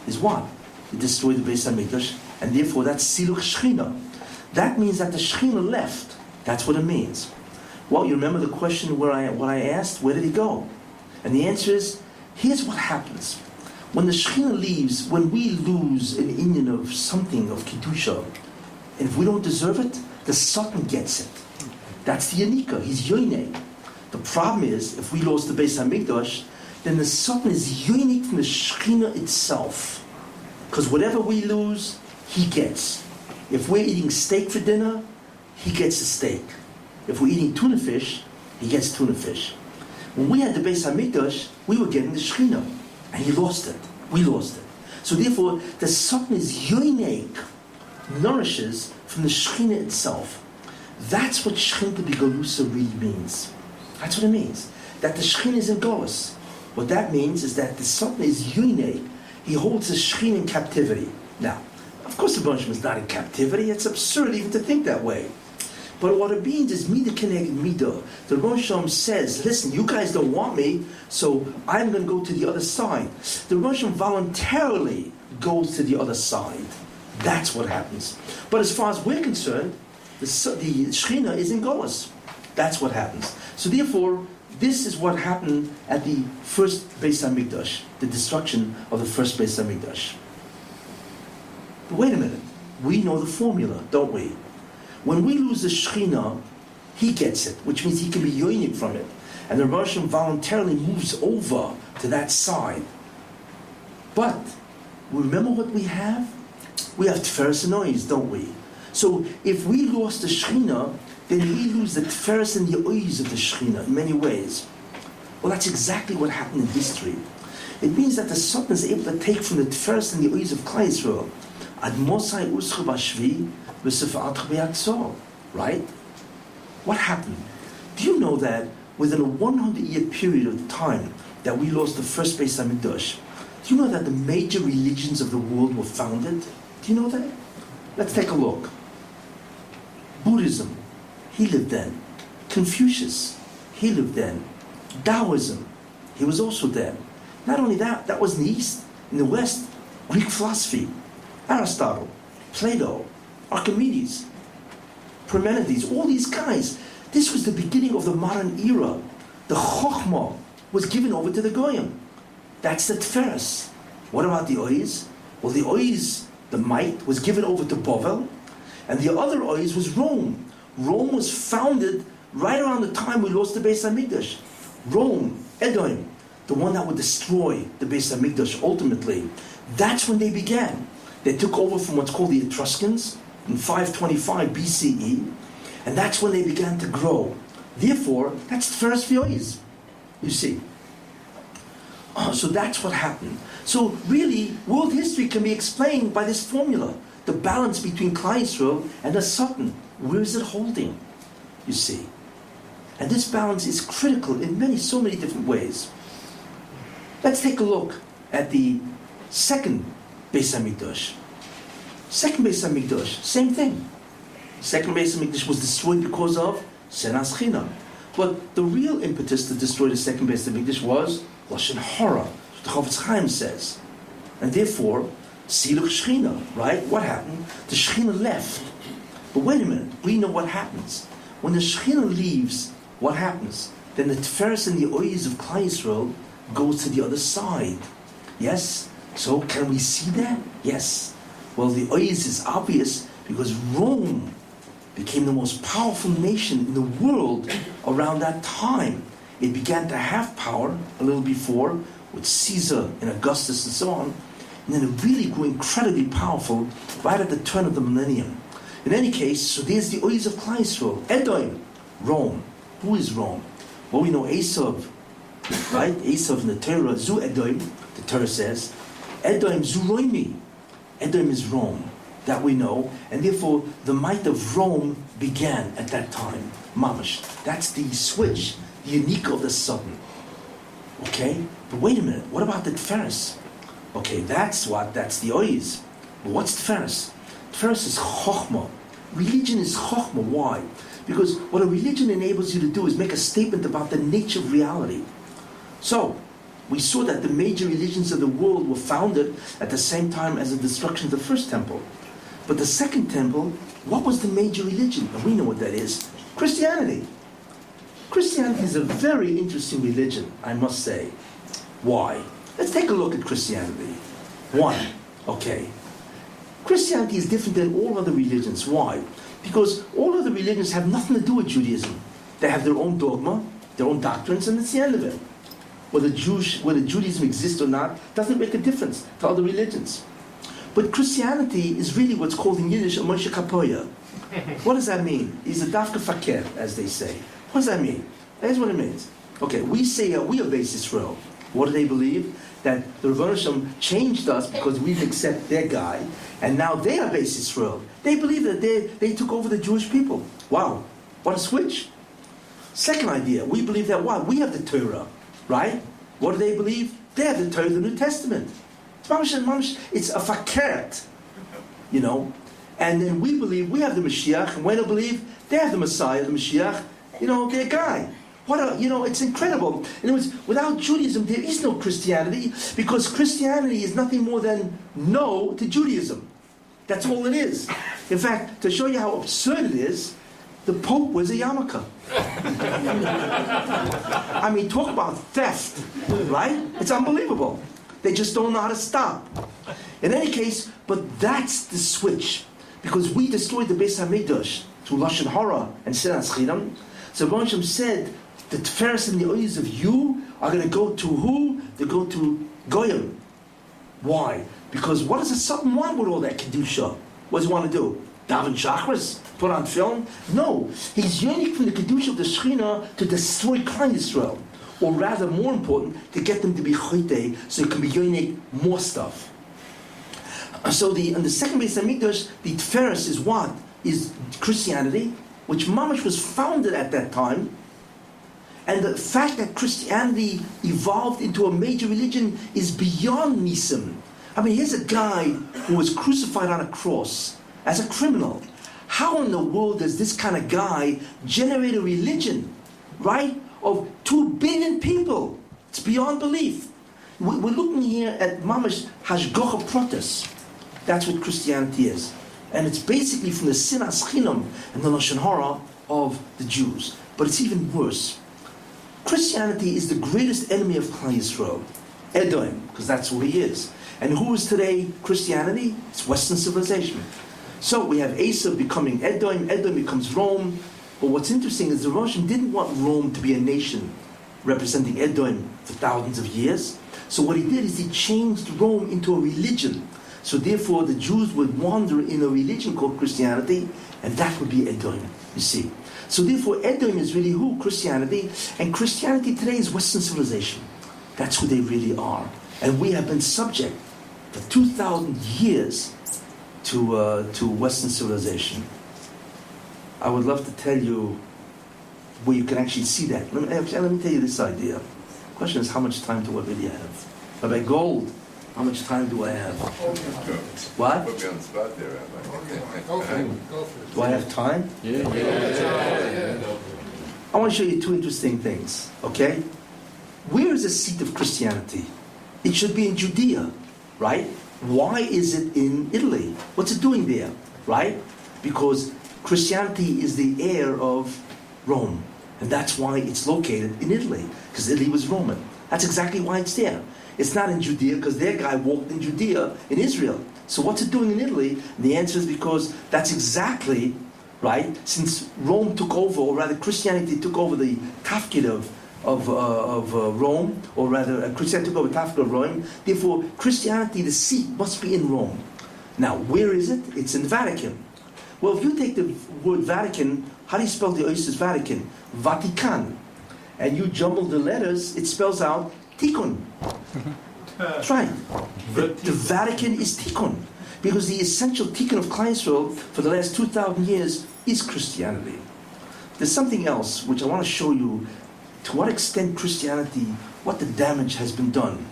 is what? It destroyed the Beis HaMikdash, and therefore that's Siluch Shechina. That means that the Shechina left. That's what it means. Well, you remember the question what I asked? Where did he go? And the answer is, here's what happens. When the Shechina leaves, when we lose an Indian of something, of Kedusha, and if we don't deserve it, the Satan gets it. That's the Yanika. He's Yoinei. The problem is, if we lost the Beis HaMikdash, then the Satan is Yoinik from the Shechina itself. Because whatever we lose, he gets. If we're eating steak for dinner, he gets the steak. If we're eating tuna fish, he gets tuna fish. When we had the Beis HaMikdash, we were getting the Shechina. And he lost it. We lost it. So therefore, the Satan is Yoinek, nourishes from the Shechina itself. That's what Shechina b'Galusa really means. That's what it means. That the Shechina is in Golus. What that means is that the Satan is Yoinek. He holds the Shechina in captivity. Now, of course the Rebbe is not in captivity. It's absurd even to think that way. But what it means is Midah Keneged Midah. The Rebbe says, listen, you guys don't want me, so I'm going to go to the other side. The Rebbe voluntarily goes to the other side. That's what happens. But as far as we're concerned, the Shechina is in Golus. That's what happens. So therefore, this is what happened at the first Beis HaMikdash, the destruction of the first Beis HaMikdash. But wait a minute. We know the formula, don't we? When we lose the Shechina, he gets it, which means he can be yoinik from it. And the Russian voluntarily moves over to that side. But, remember what we have? We have Tiferes and Oiz, don't we? So, if we lost the Shechina, then we lose the Tiferes and the Oiz of the Shechina in many ways. Well, that's exactly what happened in history. It means that the Satan is able to take from the Tiferes and the Oiz of Klal Yisrael, Ad Mosai Uscha Bashvi, right? What happened? Do you know that within a 100-year period of time that we lost the first Beis HaMikdash, do you know that the major religions of the world were founded? Do you know that? Let's take a look. Buddhism, he lived then. Confucius, he lived then. Taoism, he was also then. Not only that, that was in the East. In the West, Greek philosophy, Aristotle, Plato, Archimedes, Parmenides, all these guys. This was the beginning of the modern era. The Chokhmah was given over to the Goyim. That's the Tiferes. What about the Ois? Well, the Ois, the might, was given over to Bovel, and the other Ois was Rome. Rome was founded right around the time we lost the Beis Hamikdash. Rome, Edom, the one that would destroy the Beis Hamikdash ultimately. That's when they began. They took over from what's called the Etruscans in 525 BCE, and that's when they began to grow. Therefore, that's the first V'ois, you see. So that's what happened. So really, world history can be explained by this formula. The balance between Klal Yisrael and the Satan. Where is it holding? You see. And this balance is critical in so many different ways. Let's take a look at the second Beis Hamikdash. Second Beis Hamikdash, same thing. Second Beis Hamikdash was destroyed because of Senas Chinam. But the real impetus to destroy the second Beis Hamikdash was Lashon Hara, the Chofetz Chaim says. And therefore, Siluch Shechina, right? What happened? The Shechina left. But wait a minute, we know what happens. When the Shechina leaves, what happens? Then the Tiferes and the Ois of Klal Yisrael goes to the other side. Yes? So can we see that? Yes. Well, the Ois is obvious because Rome became the most powerful nation in the world around that time. It began to have power a little before with Caesar and Augustus and so on. And then it really grew incredibly powerful right at the turn of the millennium. In any case, so there's the Ois of Klal Yisrael. Edom, Rome. Who is Rome? Well, we know Esav, right? Esav in the Torah, Zu Edom, the Torah says. Edom, Zu Roimi. Edom is Rome. That we know. And therefore, the might of Rome began at that time. Mamash. That's the switch, the unique of the Satan. Okay? But wait a minute. What about the Tiferes? Okay, that's the Ois. But what's Tiferes? Tiferes is Chokhmah. Religion is Chokhmah. Why? Because what a religion enables you to do is make a statement about the nature of reality. So, we saw that the major religions of the world were founded at the same time as the destruction of the first temple. But the second temple, what was the major religion? And we know what that is. Christianity. Christianity is a very interesting religion, I must say. Why? Let's take a look at Christianity. One, okay. Christianity is different than all other religions. Why? Because all other religions have nothing to do with Judaism. They have their own dogma, their own doctrines, and it's the end of it. Whether Judaism exists or not doesn't make a difference to other religions. But Christianity is really what's called in Yiddish a Moshe Kapoya. What does that mean? He's a dafka fakir, as they say. What does that mean? Here's what it means. Okay, we say we are Beis Yisrael. What do they believe? That the Rebbeinu Shem changed us because we've accepted their guy, and now they are Beis Yisrael. They believe that they took over the Jewish people. Wow, what a switch. Second idea, we believe that what? We have the Torah, right? What do they believe? They have the Torah, the New Testament. It's a fakert, you know. And then we believe we have the Mashiach, and we don't believe they have the Messiah, the Mashiach, you know, their guy. It's incredible. In other words, without Judaism, there is no Christianity, because Christianity is nothing more than no to Judaism. That's all it is. In fact, to show you how absurd it is, the Pope wears a yarmulke. I mean, talk about theft, right? It's unbelievable. They just don't know how to stop. In any case, but that's the switch. Because we destroyed the Beis Hamikdash through Lashon Hara and Senas Chinam. So Rebbeinu Shem said, the Tiferes and the Ois of you are going to go to who? They go to Goyim. Why? Because what does the Satan want with all that Kedusha? What does he want to do? Daven Shachris? Put on film? No. He's yearning from the Kedusha of the Shechina to destroy Klal Yisrael. Or rather, more important, to get them to be Choytei, so it can be yearning more stuff. So in the second Beis Hamikdash, the Tiferes is what? Is Christianity, which Mamash was founded at that time. And the fact that Christianity evolved into a major religion is beyond Nisim. I mean, here's a guy who was crucified on a cross as a criminal. How in the world does this kind of guy generate a religion, right, of 2 billion people? It's beyond belief. We're looking here at Mamash Hashgacha Protis. That's what Christianity is. And it's basically from the sinas chinam and the lashon hara of the Jews. But it's even worse. Christianity is the greatest enemy of Klal Yisrael, Edom, because that's who he is. And who is today Christianity? It's Western civilization. So we have Asa becoming Edom, Edom becomes Rome. But what's interesting is the Russian didn't want Rome to be a nation representing Edom for thousands of years. So what he did is he changed Rome into a religion. So therefore the Jews would wander in a religion called Christianity, and that would be Edom, you see. So therefore Edom is really who? Christianity. And Christianity today is Western civilization. That's who they really are. And we have been subject for 2,000 years to Western civilization. I would love to tell you where you can actually see that. Let me tell you this idea. The question is, how much time do I really have? Rabbi Gold, how much time do I have? What? Put me on the spot there, Rabbi. Go for it, go for it. Do I have time? I want to show you two interesting things, okay? Where is the seat of Christianity? It should be in Judea, right? Why is it in Italy? What's it doing there, right? Because Christianity is the heir of Rome. And that's why it's located in Italy, because Italy was Roman. That's exactly why it's there. It's not in Judea, because their guy walked in Judea, in Israel. So what's it doing in Italy? And the answer is because that's exactly, right, since Rome took over, or rather Christianity took over the tafkid of Rome, or rather Christianity took over the tafkid of Rome, therefore Christianity, the seat, must be in Rome. Now, where is it? It's in the Vatican. Well, if you take the word Vatican, how do you spell the Oasis Vatican? Vatican. And you jumble the letters, it spells out Tikkun. That's right. The Vatican is Tikkun. Because the essential Tikkun of Klal Yisrael for the last 2,000 years is Christianity. There's something else which I want to show you to what extent Christianity, what the damage has been done.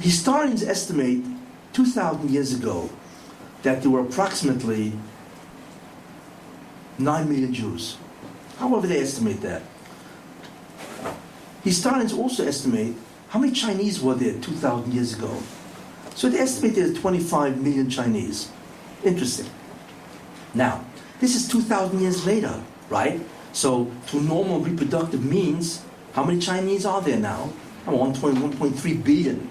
Historians estimate 2,000 years ago that there were approximately 9 million Jews. However they estimate that. Historians also estimate how many Chinese were there 2,000 years ago. So they estimate there's 25 million Chinese. Interesting. Now, this is 2,000 years later, right? So through normal reproductive means, how many Chinese are there now? 1.3 billion.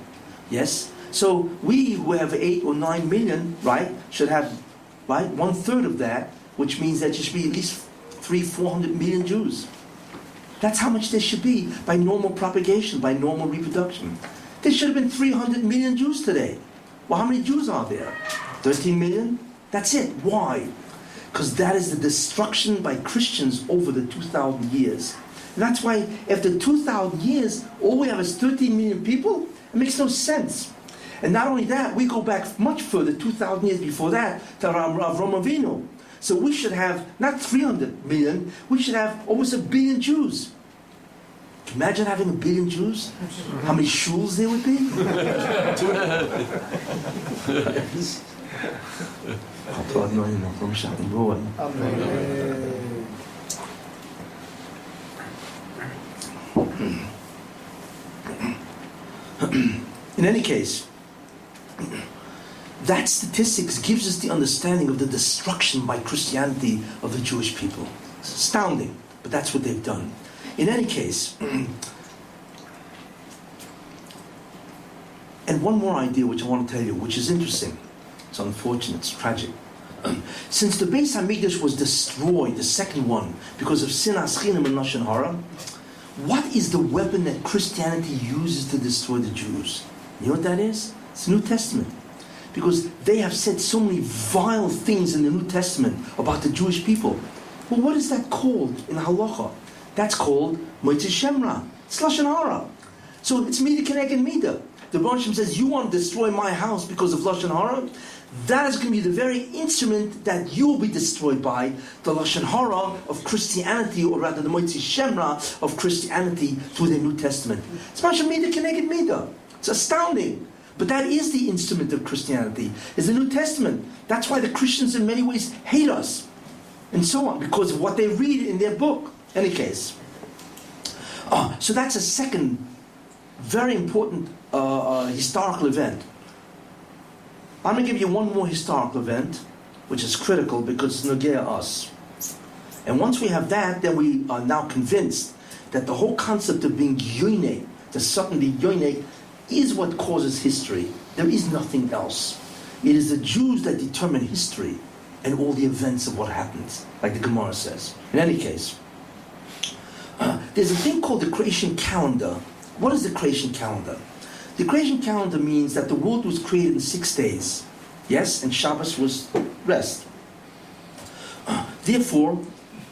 Yes? So we who have 8 or 9 million, right, should have, right, 1/3 of that, which means that there should be at least 300-400 million Jews. That's how much there should be by normal propagation, by normal reproduction. There should have been 300 million Jews today. Well, how many Jews are there? 13 million? That's it. Why? Because that is the destruction by Christians over the 2,000 years. And that's why after 2,000 years, all we have is 13 million people? It makes no sense. And not only that, we go back much further, 2,000 years before that, to Avraham Avinu. So we should have not 300 million, we should have almost 1 billion Jews. Can you imagine having 1 billion Jews? How many shuls there would be? In any case, that statistics gives us the understanding of the destruction by Christianity of the Jewish people. It's astounding, but that's what they've done. In any case, and one more idea which I want to tell you, which is interesting. It's unfortunate, it's tragic. Since the Beis Hamikdash was destroyed, the second one, because of sinas chinam and lashon hara, what is the weapon that Christianity uses to destroy the Jews? You know what that is? It's the New Testament. Because they have said so many vile things in the New Testament about the Jewish people. Well, what is that called in halacha? That's called motzei shemra. It's lashon hara. So it's mida keneged mida. The Rosh says, you want to destroy my house because of lashon hara? That is going to be the very instrument that you will be destroyed by, the lashon hara of Christianity, or rather the motzei shemra of Christianity through the New Testament. It's mashal mida keneged mida. It's astounding. But that is the instrument of Christianity, is the New Testament. That's why the Christians in many ways hate us, and so on, because of what they read in their book. Any case. So that's a second very important historical event. I'm going to give you one more historical event, which is critical because it's Nogea us. And once we have that, then we are now convinced that the whole concept of being yoine, the certainty yoine, is what causes history. There is nothing else. It is the Jews that determine history and all the events of what happens, like the Gemara says. In any case, there's a thing called the creation calendar. What is the creation calendar? The creation calendar means that the world was created in 6 days. Yes, and Shabbos was rest. Therefore,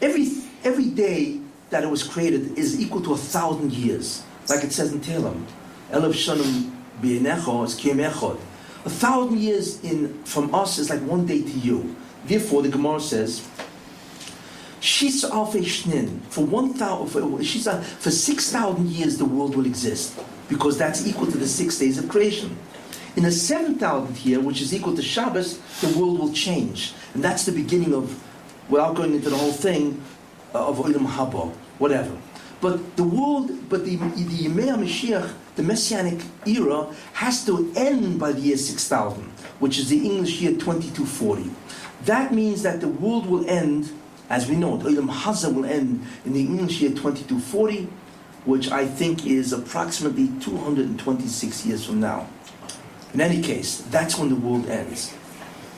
every day that it was created is equal to 1,000 years. Like it says in Tehillim, Elef Shanim B'Einecho is Kiyom Echad. 1,000 years from us is like one day to you. Therefore, the Gemara says, Shisa Alfei Shnin, for 6,000 years the world will exist, because that's equal to the 6 days of creation. In the 7,000th year, which is equal to Shabbos, the world will change. And that's the beginning of, without going into the whole thing, of Olam Haba, whatever. But the Yemei HaMashiach, the Messianic era, has to end by the year 6,000, which is the English year 2240. That means that the world will end, as we know, Olam Hazeh will end in the English year 2240, which I think is approximately 226 years from now. In any case, that's when the world ends.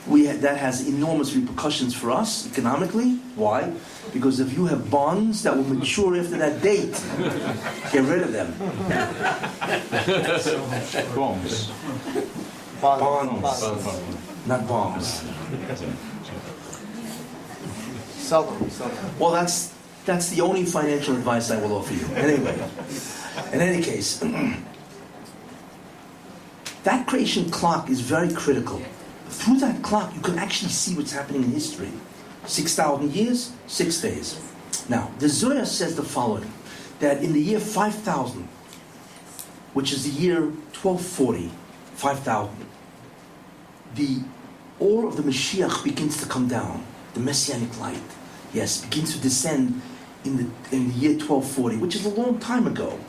That has enormous repercussions for us economically. Why? Because if you have bonds that will mature after that date, get rid of them. Bombs. Bonds. Not bombs. Sell them. Well, that's the only financial advice I will offer you. Anyway, in any case, that creation clock is very critical. Through that clock, you can actually see what's happening in history. 6,000 years, 6 days. Now, the Zohar says the following, that in the year 5,000, which is the year 1240, 5,000, the aura of the Mashiach begins to come down, the Messianic light, yes, begins to descend in the year 1240, which is a long time ago.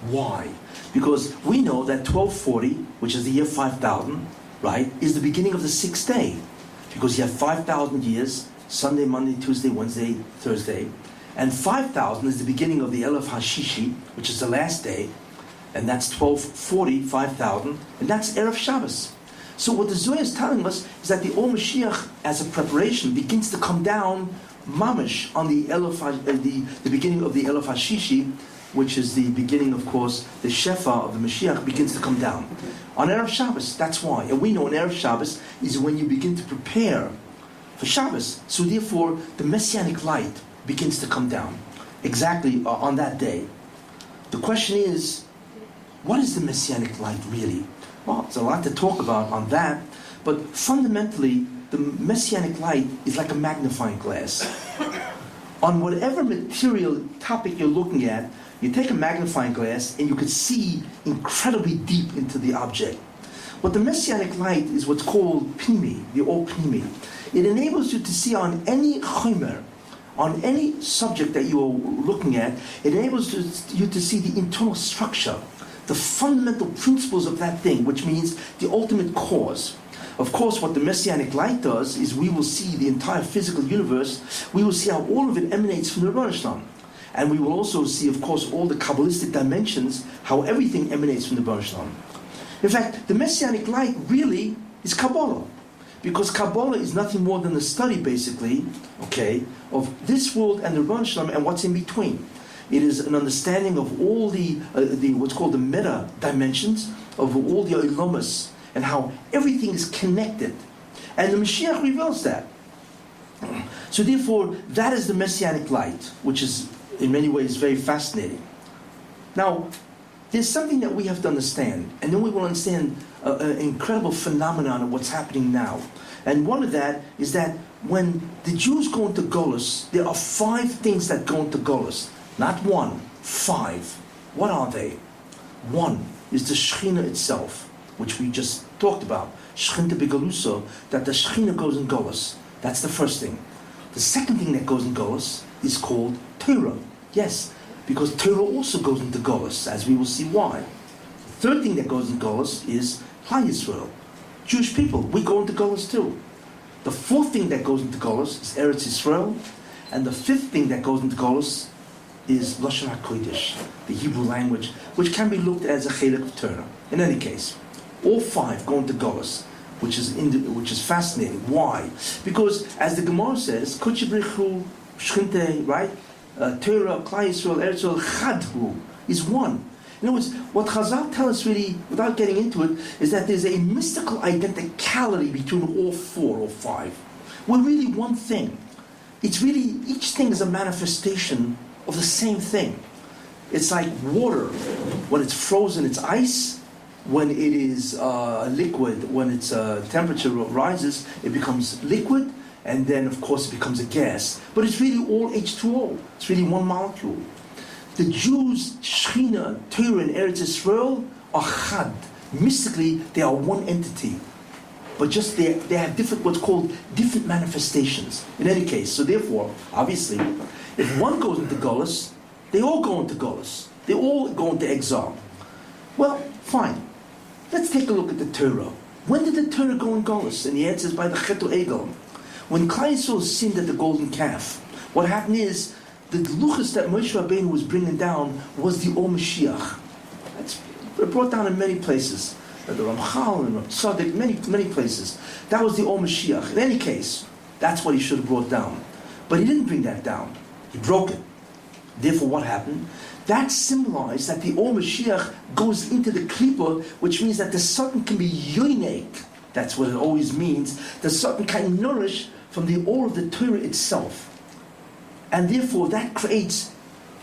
Why? Because we know that 1240, which is the year 5,000, right, is the beginning of the 6th day. Because you have 5,000 years, Sunday, Monday, Tuesday, Wednesday, Thursday. And 5,000 is the beginning of the Elef HaShishi, which is the last day. And that's 1240, 5,000. And that's Erev Shabbos. So what the Zohar is telling us is that the Or Mashiach, as a preparation, begins to come down mamish on the beginning of the Elef HaShishi, which is the beginning, of course, the Shefa of the Mashiach begins to come down. On Erev Shabbos, that's why. And we know Erev Shabbos is when you begin to prepare for Shabbos. So therefore, the Messianic light begins to come down. Exactly on that day. The question is, what is the Messianic light really? Well, there's a lot to talk about on that, but fundamentally, the Messianic light is like a magnifying glass. On whatever material topic you're looking at, you take a magnifying glass and you could see incredibly deep into the object. What the Messianic light is what's called Pnimi, the Or Pnimi. It enables you to see on any chomer, on any subject that you are looking at, it enables you to see the internal structure, the fundamental principles of that thing, which means the ultimate cause. Of course, what the Messianic light does is we will see the entire physical universe, we will see how all of it emanates from the Rebbeinu Shalom. And we will also see, of course, all the Kabbalistic dimensions, how everything emanates from the Rebbeinu Shalom. In fact, the Messianic light really is Kabbalah. Because Kabbalah is nothing more than a study, basically, okay, of this world and the Rebbeinu Shalom and what's in between. It is an understanding of all the what's called the meta dimensions, of all the Ilamas, and how everything is connected. And the Mashiach reveals that. So therefore, that is the Messianic light, which is in many ways very fascinating. Now, there's something that we have to understand, and then we will understand an incredible phenomenon of what's happening now. And one of that is that when the Jews go into Golus, there are 5 things that go into Golus. Not 1, 5. What are they? 1 is the Shechina itself, which we just talked about. Shechinta Begaluso, that the Shechina goes in Golus. That's the first thing. The second thing that goes in Golus is called Torah. Yes, because Torah also goes into Golus, as we will see why. The third thing that goes in Golus is Klal Yisrael. Jewish people, we go into Golos too. The fourth thing that goes into Golos is Eretz Yisrael, and the fifth thing that goes into Golos is Lashon HaKodesh, the Hebrew language, which can be looked at as a chelik of Torah. In any case, all five go into Golos, which is fascinating. Why? Because as the Gemara says, Kodesh Brichu Shchinte, right? Torah, Klal Yisrael, Eretz Yisrael, Chadhu is one. In other words, what Chazal tell us really, without getting into it, is that there's a mystical identicality between all four or five. We're really one thing. It's really, each thing is a manifestation of the same thing. It's like water. When it's frozen, it's ice. When it is liquid, when its temperature rises, it becomes liquid, and then of course it becomes a gas. But it's really all H2O. It's really one molecule. The Jews, Shechina, Torah, and Eretz Yisrael are chad. Mystically, they are one entity. But just they have different, what's called different manifestations. In any case, so therefore, obviously, if one goes into Golos, they all go into Golos. They all go into exile. Well, fine. Let's take a look at the Torah. When did the Torah go in Golos? And the answer is by the Chet Egel. When Klal Yisrael sinned at the golden calf, what happened is, the luchas that Moshe Rabbeinu was bringing down was the Or Mashiach. It's brought down in many places. The Ramchal and Tzaddik, many places. That was the Or Mashiach. In any case, that's what he should have brought down. But he didn't bring that down. He broke it. Therefore, what happened? That symbolized that the Or Mashiach goes into the Klippa, which means that the Satan can be yoinek. That's what it always means. The Satan can nourish from the Or of the Torah itself. And therefore, that creates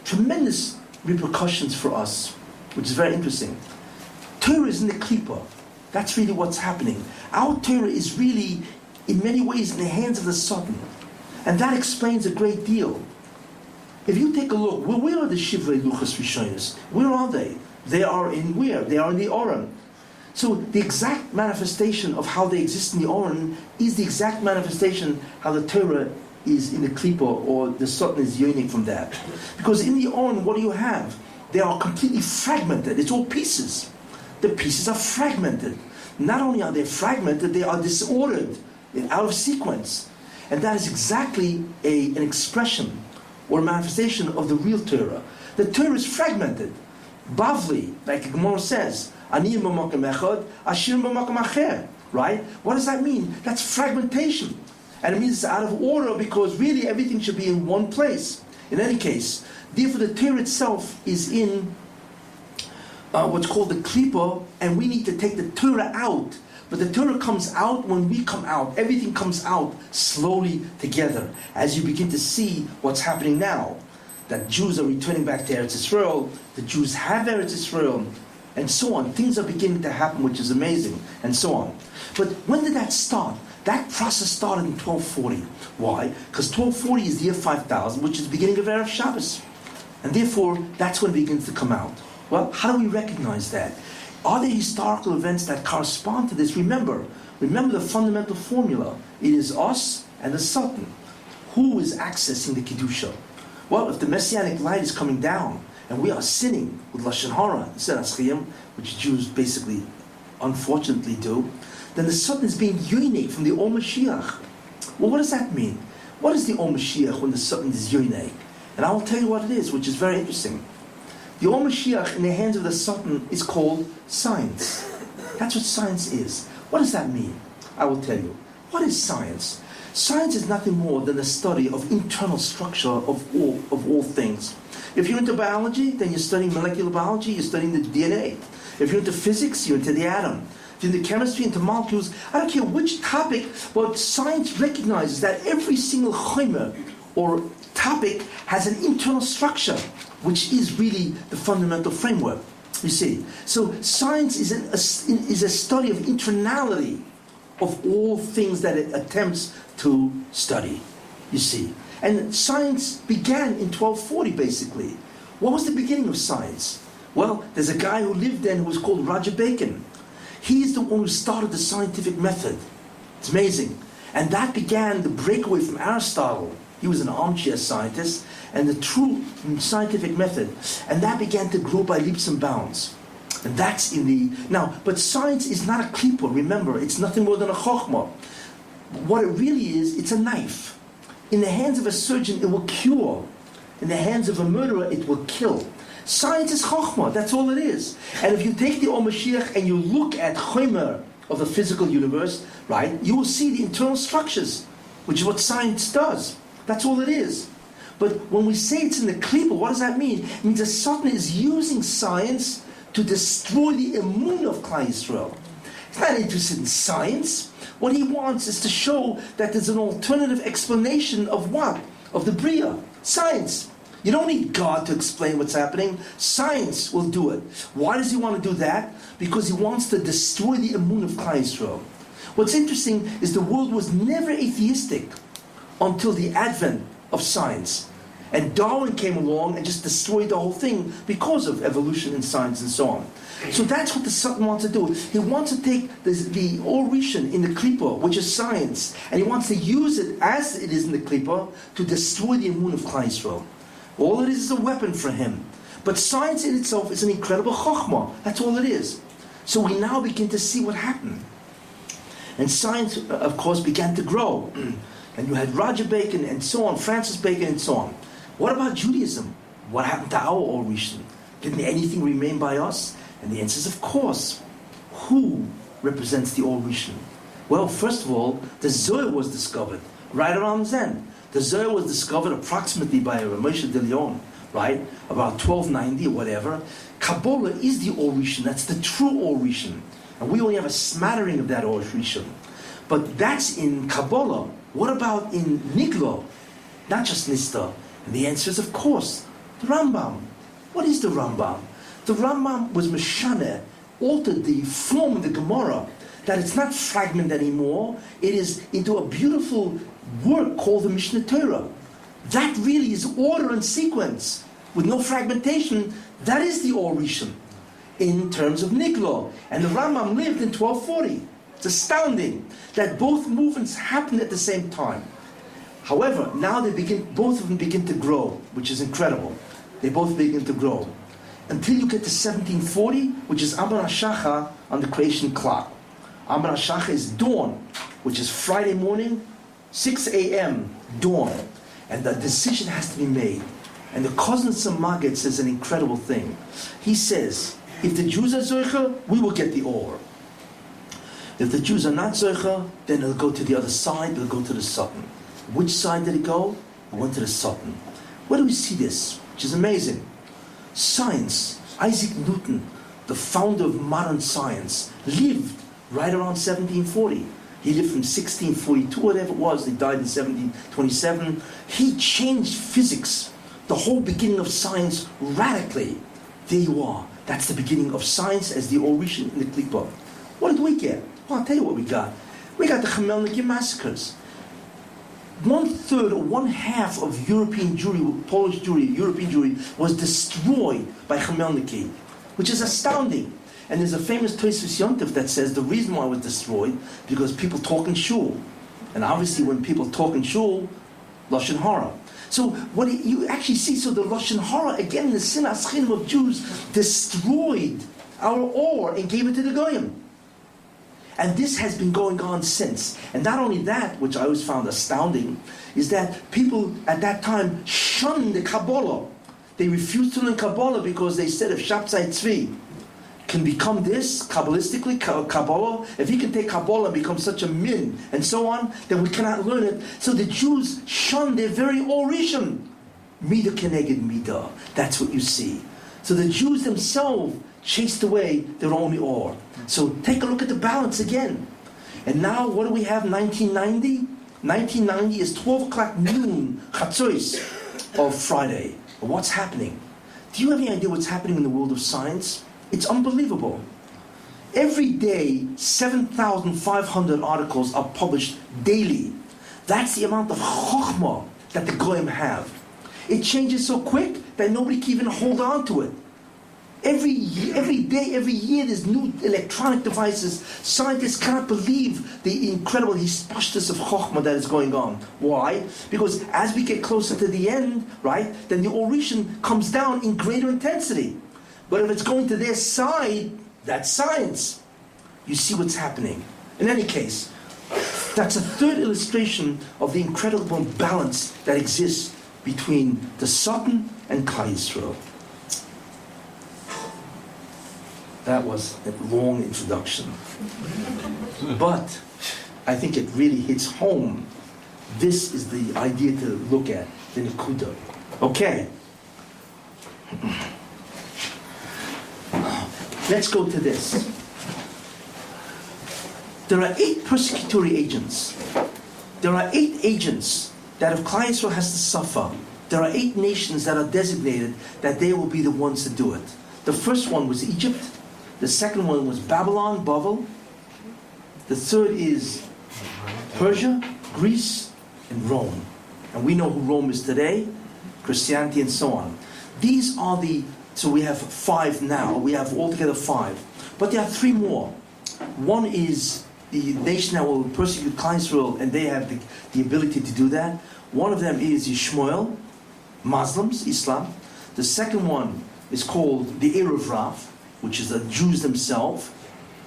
tremendous repercussions for us, which is very interesting. Torah is in the Klippa. That's really what's happening. Our Torah is really, in many ways, in the hands of the Satan. And that explains a great deal. If you take a look, where are the Shivrei Luchas Rishonos? Where are they? They are in where? They are in the Oren. So the exact manifestation of how they exist in the Oren is the exact manifestation how the Torah is in the Klippa, or the Satan is yearning from that. Because in the Oren, what do you have? They are completely fragmented. It's all pieces. The pieces are fragmented. Not only are they fragmented, they are disordered, out of sequence. And that is exactly an expression or a manifestation of the real Torah. The Torah is fragmented. Bavli, like the Gemara says, Ani b'makom echad, Ashir b'makom acher. Right? What does that mean? That's fragmentation. And it means it's out of order because really everything should be in one place. In any case, therefore the Torah itself is in what's called the Klippa, and we need to take the Torah out. But the Torah comes out when we come out. Everything comes out slowly together. As you begin to see what's happening now, that Jews are returning back to Eretz Yisrael, the Jews have Eretz Yisrael, and so on. Things are beginning to happen, which is amazing, and so on. But when did that start? That process started in 1240. Why? Because 1240 is the year 5000, which is the beginning of Erev Shabbos. And therefore, that's when it begins to come out. Well, how do we recognize that? Are there historical events that correspond to this? Remember the fundamental formula. It is us and the Satan. Who is accessing the Kedusha? Well, if the Messianic light is coming down, and we are sinning with Lashon Hara, which Jews basically, unfortunately do, then the Satan is being yoinek from the Or Mashiach. Well, what does that mean? What is the Or Mashiach when the Satan is yoinek? And I will tell you what it is, which is very interesting. The Or Mashiach in the hands of the Satan is called science. That's what science is. What does that mean? I will tell you. What is science? Science is nothing more than the study of internal structure of all things. If you're into biology, then you're studying molecular biology, you're studying the DNA. If you're into physics, you're into the atom. If you're into chemistry, into molecules, I don't care which topic, but science recognizes that every single chomer or topic has an internal structure, which is really the fundamental framework, you see. So science is a study of internality of all things that it attempts to study, you see. And science began in 1240, basically. What was the beginning of science? Well, there's a guy who lived then who was called Roger Bacon. He's the one who started the scientific method. It's amazing. And that began the breakaway from Aristotle. He was an armchair scientist, and the true scientific method. And that began to grow by leaps and bounds. And that's in the... Now, but science is not a klipa, remember, it's nothing more than a chokhmah. What it really is, it's a knife. In the hands of a surgeon, it will cure. In the hands of a murderer, it will kill. Science is chokhmah, that's all it is. And if you take the Or Mashiach and you look at chomer of the physical universe, right, you will see the internal structures, which is what science does. That's all it is. But when we say it's in the klipa, what does that mean? It means the Satan is using science to destroy the emunah of Klal Yisrael. He's not interested in science. What he wants is to show that there's an alternative explanation of what? Of the Bria. Science. You don't need God to explain what's happening. Science will do it. Why does he want to do that? Because he wants to destroy the emunah of Klal Yisrael. What's interesting is the world was never atheistic until the advent of science. And Darwin came along and just destroyed the whole thing because of evolution and science and so on. So that's what the Satan wants to do. He wants to take the Or Rishon in the Klipa, which is science, and he wants to use it as it is in the Klipa to destroy the emunah of Klal Yisrael. All it is a weapon for him. But science in itself is an incredible chokhmah. That's all it is. So we now begin to see what happened. And science, of course, began to grow. And you had Roger Bacon and so on, Francis Bacon and so on. What about Judaism? What happened to our Or Rishon? Didn't anything remain by us? And the answer is, of course. Who represents the Or Rishon? Well, first of all, the Zohar was discovered right around then. The Zohar was discovered approximately by Moshe de Leon, right? About 1290 or whatever. Kabbalah is the Or Rishon. That's the true Or Rishon. And we only have a smattering of that Or Rishon. But that's in Kabbalah. What about in Nigla? Not just Nista. And the answer is, of course, the Rambam. What is the Rambam? The Rambam was Meshane, altered the form of the Gemara, that it's not fragment anymore, it is into a beautiful work called the Mishnah Torah. That really is order and sequence, with no fragmentation. That is the Or Rishon, in terms of Nigla. And the Rambam lived in 1240. It's astounding that both movements happened at the same time. However, now both of them begin to grow, which is incredible. They both begin to grow. Until you get to 1740, which is Amar HaShacha on the creation clock. Amar HaShacha is dawn, which is Friday morning, 6 a.m., dawn. And the decision has to be made. And the Kozn Samaged says an incredible thing. He says, if the Jews are Zoicha, we will get the Or. If the Jews are not Zoicha, then it'll go to the other side, it'll go to the Satan. Which side did it go? It went to the Satan. Where do we see this? Which is amazing. Science, Isaac Newton, the founder of modern science, lived right around 1740. He lived from 1642, whatever it was, he died in 1727. He changed physics, the whole beginning of science, radically. There you are. That's the beginning of science as the Or Rishon in the Klipa. What did we get? Well, I'll tell you what we got. We got the Chmielnicki massacres. 1/3 or 1/2 of European Jewry, Polish Jewry, European Jewry was destroyed by Chmielnicki, which is astounding. And there's a famous Tosfos Yontif that says the reason why it was destroyed because people talk in shul, and obviously when people talk in shul, lashon hara. So what you actually see, so the lashon hara again, the sinas chinim of Jews destroyed our Or and gave it to the goyim. And this has been going on since. And not only that, which I always found astounding, is that people at that time shunned the Kabbalah. They refused to learn Kabbalah because they said if Shabtai Tzvi can become this, Kabbalistically, Kabbalah, if he can take Kabbalah and become such a min, and so on, then we cannot learn it. So the Jews shunned their very Or Rishon. Mida keneged Mida. That's what you see. So the Jews themselves chased away their only Or. So take a look at the balance again. And now what do we have, 1990? 1990 is 12 o'clock noon, Chatzois, of Friday. What's happening? Do you have any idea what's happening in the world of science? It's unbelievable. Every day, 7,500 articles are published daily. That's the amount of chokhmah that the goyim have. It changes so quick that nobody can even hold on to it. Every day, every year, there's new electronic devices. Scientists cannot believe the incredible hispashtus of chokhmah that is going on. Why? Because as we get closer to the end, right, then the Or Rishon comes down in greater intensity. But if it's going to their side, that's science. You see what's happening. In any case, that's a third illustration of the incredible balance that exists between the Satan and Klal Yisrael. That was a long introduction. But I think it really hits home. This is the idea to look at, the Nekuda. Okay. Let's go to this. There are 8 persecutory agents. There are 8 agents that if Klal Yisrael has to suffer, there are 8 nations that are designated that they will be the ones to do it. The first one was Egypt. The second one was Babylon, Bavel. The third is Persia, Greece, and Rome. And we know who Rome is today, Christianity and so on. These are so we have 5 now. We have altogether 5. But there are 3 more. One is the nation that will persecute Klal Yisrael, and they have the ability to do that. One of them is Yishmael, Muslims, Islam. The second one is called the Erev Rav, which is the Jews themselves.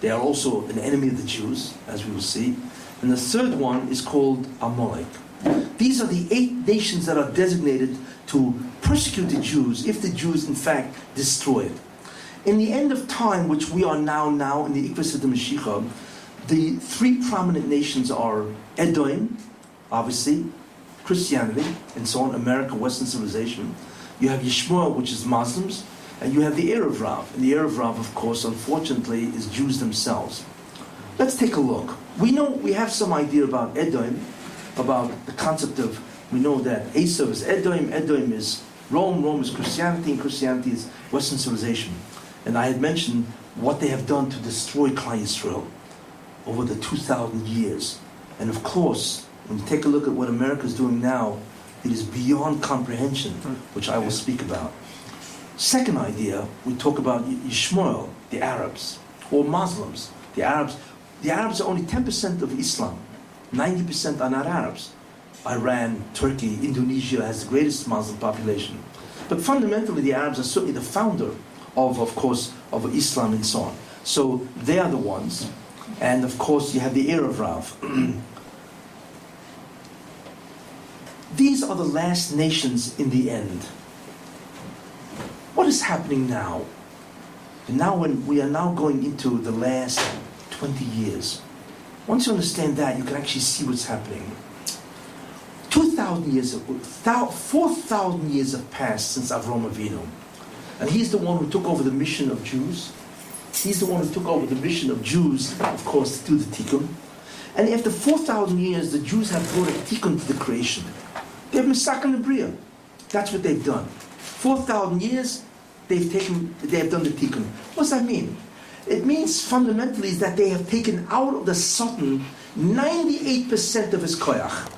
They are also an enemy of the Jews, as we will see. And the third one is called Amalek. These are the 8 nations that are designated to persecute the Jews if the Jews in fact destroy it. In the end of time, which we are now in the Ikvus of the Mashiach, the 3 prominent nations are Edom, obviously, Christianity, and so on, America, Western civilization. You have Yishmael, which is Muslims, and you have the Erev Rav. And the Erev Rav, of course, unfortunately, is Jews themselves. Let's take a look. We have some idea about Edom, about the concept of, we know that Esau is Edom, Edom is Rome, Rome is Christianity, and Christianity is Western civilization. And I had mentioned what they have done to destroy Klal Yisrael over the 2,000 years. And of course, when you take a look at what America is doing now, it is beyond comprehension, which I will speak about. Second idea, we talk about Yishmael, the Arabs, or Muslims. The Arabs are only 10% of Islam. 90% are not Arabs. Iran, Turkey, Indonesia has the greatest Muslim population. But fundamentally, the Arabs are certainly the founder of course, of Islam and so on. So they are the ones. And of course, you have the Erev Rav. These are the last nations in the end. What is happening now? And now when we are now going into the last 20 years, once you understand that, you can actually see what's happening. 2,000 years, 4,000 years have passed since Avraham Avinu. And he's the one who took over the mission of Jews. He's the one who took over the mission of Jews, of course, to do the tikkun. And after 4,000 years, the Jews have brought a tikkun to the creation. They have misaken the bria. That's what they've done. 4,000 years, they have done the tikkun. What does that mean? It means fundamentally is that they have taken out of the Satan 98% of his koyach.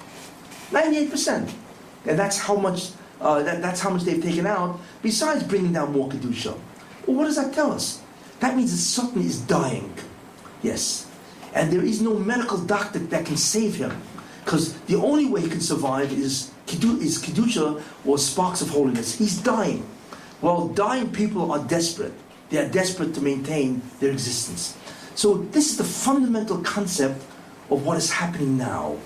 98%. And that's how much they've taken out, besides bringing down more Kedusha. Well, what does that tell us? That means the Satan is dying. Yes. And there is no medical doctor that can save him. Because the only way he can survive is Kedusha or sparks of holiness. He's dying. Well, dying people are desperate. They are desperate to maintain their existence. So this is the fundamental concept of what is happening now.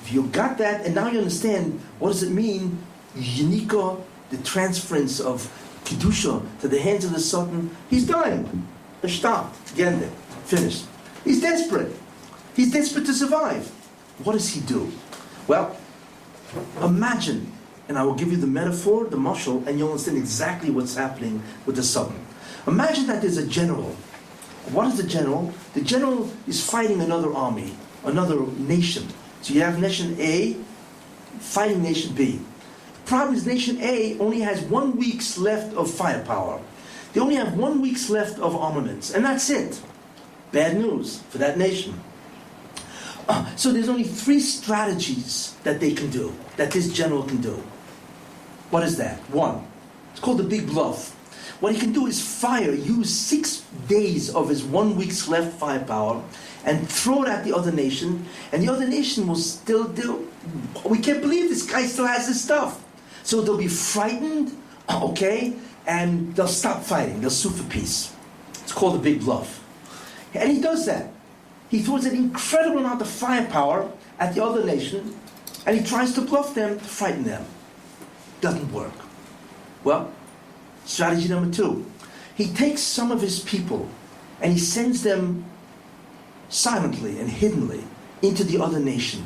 If you got that, and now you understand what does it mean, Yenika, the transference of Kedusha to the hands of the Satan, he's dying. Stopped. Gende. Finished. He's desperate. He's desperate to survive. What does he do? Well, imagine, and I will give you the metaphor, the mashal, and you'll understand exactly what's happening with the Satan. Imagine that there's a general. What is the general? The general is fighting another army, another nation. So you have nation A fighting nation B. The problem is nation A only has 1 week's left of firepower. They only have 1 week's left of armaments, and that's it. Bad news for that nation. So there's only 3 strategies that they can do, that this general can do. What is that? 1, it's called the big bluff. What he can do is use 6 days of his 1 week's left firepower and throw it at the other nation, and the other nation will still do, we can't believe this guy still has this stuff. So they'll be frightened, okay? and they'll stop fighting, they'll sue for peace. It's called the big bluff. And he does that. He throws an incredible amount of firepower at the other nation, and he tries to bluff them to frighten them. Doesn't work. Well, strategy number 2. He takes some of his people and he sends them silently and hiddenly into the other nation